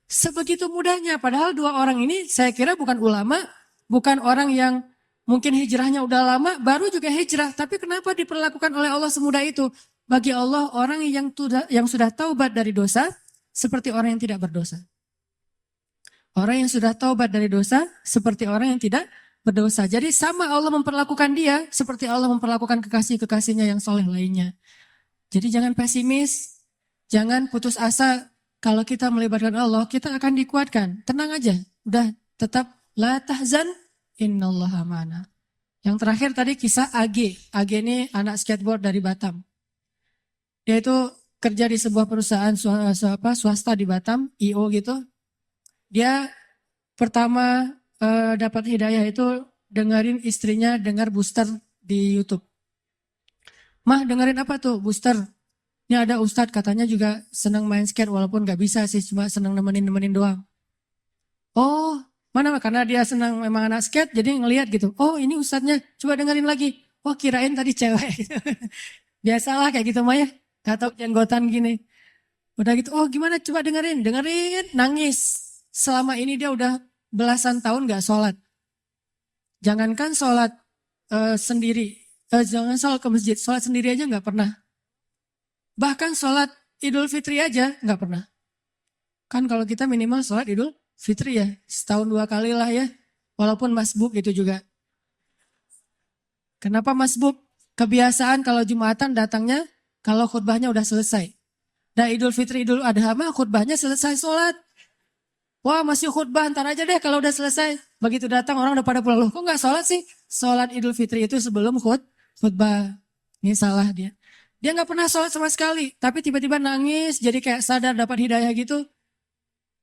sebegitu mudahnya. Padahal dua orang ini saya kira bukan ulama, bukan orang yang Mungkin hijrahnya udah lama, baru juga hijrah. Tapi kenapa diperlakukan oleh Allah semudah itu? Bagi Allah, orang yang sudah taubat dari dosa, seperti orang yang tidak berdosa. Orang yang sudah taubat dari dosa, seperti orang yang tidak berdosa. Jadi sama Allah memperlakukan dia, seperti Allah memperlakukan kekasih-kekasihnya yang soleh lainnya. Jadi jangan pesimis, jangan putus asa. Kalau kita melibatkan Allah, kita akan dikuatkan. Tenang aja, udah tetap la tahzan, innallaha ma'ana. Yang terakhir tadi kisah AG. AG ini anak skateboard dari Batam. Dia itu kerja di sebuah perusahaan swasta di Batam, IO gitu. Dia pertama dapat hidayah itu dengerin istrinya dengar booster di YouTube. Mah dengerin apa tuh booster? Ini ada ustadz katanya juga senang main skate walaupun gak bisa sih, cuma senang nemenin doang. Oh, mana? Karena dia senang memang anak skate, jadi ngelihat gitu. Oh, ini ustadznya, coba dengerin lagi. Oh, kirain tadi cewek. Biasalah kayak gitu Maya. Gak tau jenggotan gini. Udah gitu, oh gimana coba dengerin. Nangis. Selama ini dia udah belasan tahun gak sholat. Jangankan sholat sendiri. Jangan sholat ke masjid. Sholat sendiri aja gak pernah. Bahkan sholat Idul Fitri aja gak pernah. Kan kalau kita minimal sholat Idul Fitri ya, setahun 2 kali lah ya. Walaupun masbuk itu juga. Kenapa masbuk? Kebiasaan kalau Jumatan datangnya kalau khutbahnya udah selesai. Dan Idul Fitri, Idul Adha mah khutbahnya selesai sholat. Wah masih khutbah, ntar aja deh kalau udah selesai. Begitu datang orang udah pada pulang. Loh kok gak sholat sih? Sholat Idul Fitri itu sebelum khutbah. Ini salah dia. Dia gak pernah sholat sama sekali. Tapi tiba-tiba nangis jadi kayak sadar dapat hidayah gitu.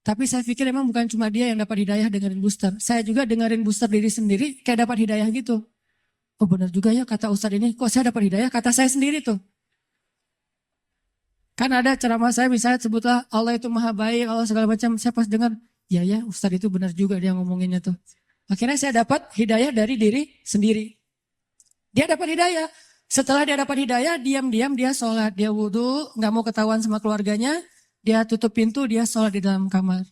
Tapi saya pikir emang bukan cuma dia yang dapat hidayah dengerin booster. Saya juga dengerin booster diri sendiri kayak dapat hidayah gitu. Oh benar juga ya kata Ustadz ini. Kok saya dapat hidayah? Kata saya sendiri tuh. Kan ada ceramah saya misalnya sebutlah Allah itu maha baik, Allah segala macam. Saya pas dengar, ya Ustadz itu benar juga dia ngomonginnya tuh. Akhirnya saya dapat hidayah dari diri sendiri. Dia dapat hidayah. Setelah dia dapat hidayah, diam-diam dia sholat. Dia wudhu, gak mau ketahuan sama keluarganya. Dia tutup pintu, dia sholat di dalam kamar.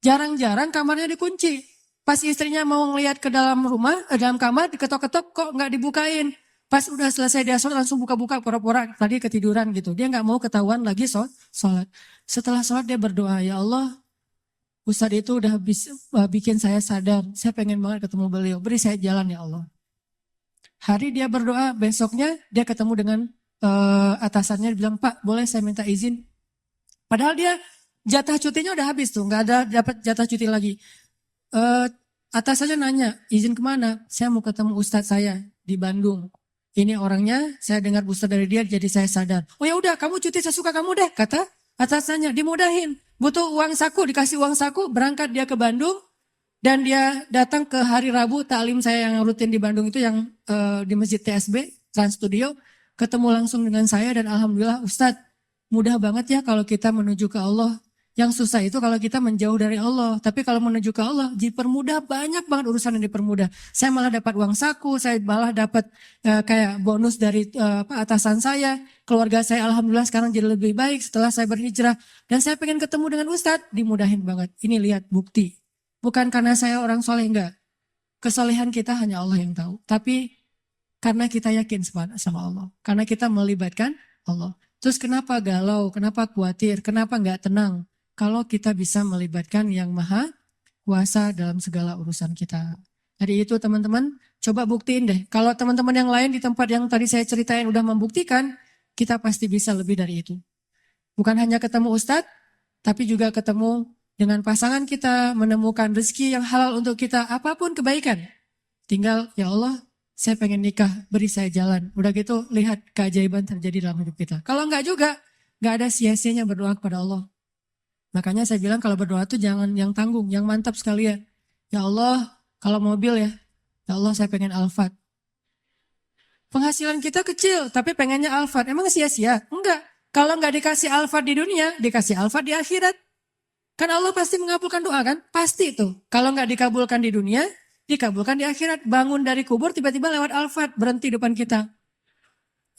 Jarang-jarang kamarnya dikunci. Pas istrinya mau ngeliat ke dalam rumah, dalam kamar, diketok-ketok kok gak dibukain. Pas udah selesai dia sholat langsung buka-buka pura-pura tadi ketiduran gitu. Dia gak mau ketahuan lagi sholat. Setelah sholat dia berdoa, ya Allah Ustadz itu udah bikin saya sadar. Saya pengen banget ketemu beliau. Beri saya jalan ya Allah. Hari dia berdoa, besoknya dia ketemu dengan atasannya. Dia bilang, Pak boleh saya minta izin. Padahal dia jatah cutinya udah habis tuh. Gak ada dapat jatah cuti lagi. Atasannya nanya, izin kemana? Saya mau ketemu Ustadz saya di Bandung. Ini orangnya, saya dengar booster dari dia, jadi saya sadar. Oh ya udah, kamu cuti sesuka kamu deh, kata atasannya. Dimudahin, butuh uang saku, dikasih uang saku, berangkat dia ke Bandung, dan dia datang ke hari Rabu taklim saya yang rutin di Bandung itu yang di Masjid TSB Trans Studio, ketemu langsung dengan saya dan alhamdulillah Ustadz, mudah banget ya kalau kita menuju ke Allah. Yang susah itu kalau kita menjauh dari Allah. Tapi kalau menuju ke Allah, dipermudah, banyak banget urusan yang dipermudah. Saya malah dapat uang saku, saya malah dapat kayak bonus dari atasan saya. Keluarga saya alhamdulillah sekarang jadi lebih baik setelah saya berhijrah. Dan saya pengen ketemu dengan Ustadz, dimudahin banget. Ini lihat bukti. Bukan karena saya orang soleh, enggak. Kesolehan kita hanya Allah yang tahu. Tapi karena kita yakin sama Allah. Karena kita melibatkan Allah. Terus kenapa galau, kenapa khawatir, kenapa enggak tenang? Kalau kita bisa melibatkan yang maha kuasa dalam segala urusan kita. Jadi itu teman-teman, coba buktiin deh. Kalau teman-teman yang lain di tempat yang tadi saya ceritain udah membuktikan, kita pasti bisa lebih dari itu. Bukan hanya ketemu Ustadz, tapi juga ketemu dengan pasangan kita, menemukan rezeki yang halal untuk kita, apapun kebaikan. Tinggal, ya Allah, saya pengen nikah, beri saya jalan. Udah gitu, lihat keajaiban terjadi dalam hidup kita. Kalau enggak juga, enggak ada sia-sianya berdoa kepada Allah. Makanya saya bilang kalau berdoa tuh jangan yang tanggung, yang mantap sekalian. Ya Allah, kalau mobil ya Allah saya pengen Alphard. Penghasilan kita kecil, tapi pengennya Alphard. Emang sia-sia? Enggak. Kalau enggak dikasih Alphard di dunia, dikasih Alphard di akhirat. Kan Allah pasti mengabulkan doa kan? Pasti itu. Kalau enggak dikabulkan di dunia, dikabulkan di akhirat. Bangun dari kubur, tiba-tiba lewat Alphard, berhenti depan kita.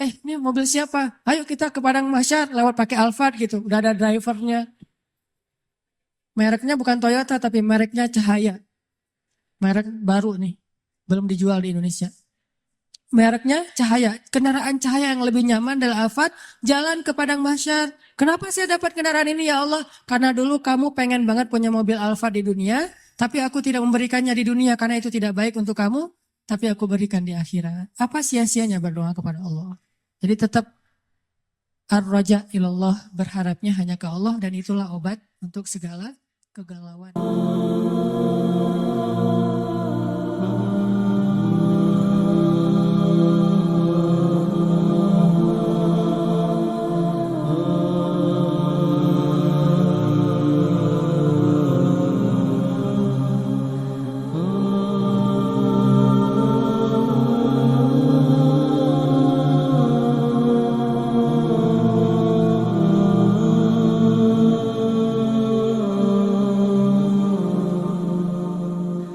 Ini mobil siapa? Ayo kita ke Padang Mahsyar, lewat pakai Alphard gitu. Udah ada drivernya. Mereknya bukan Toyota tapi mereknya Cahaya. Merek baru nih. belum dijual di Indonesia. Mereknya Cahaya, kendaraan cahaya yang lebih nyaman adalah Alphard, jalan ke padang mahsyar. Kenapa saya dapat kendaraan ini ya Allah? Karena dulu kamu pengen banget punya mobil Alphard di dunia, tapi aku tidak memberikannya di dunia karena itu tidak baik untuk kamu, tapi aku berikan di akhirat. Apa sia-sianya berdoa kepada Allah? Jadi tetap ar-raja ilallah, berharapnya hanya ke Allah dan itulah obat untuk segala kegalauan.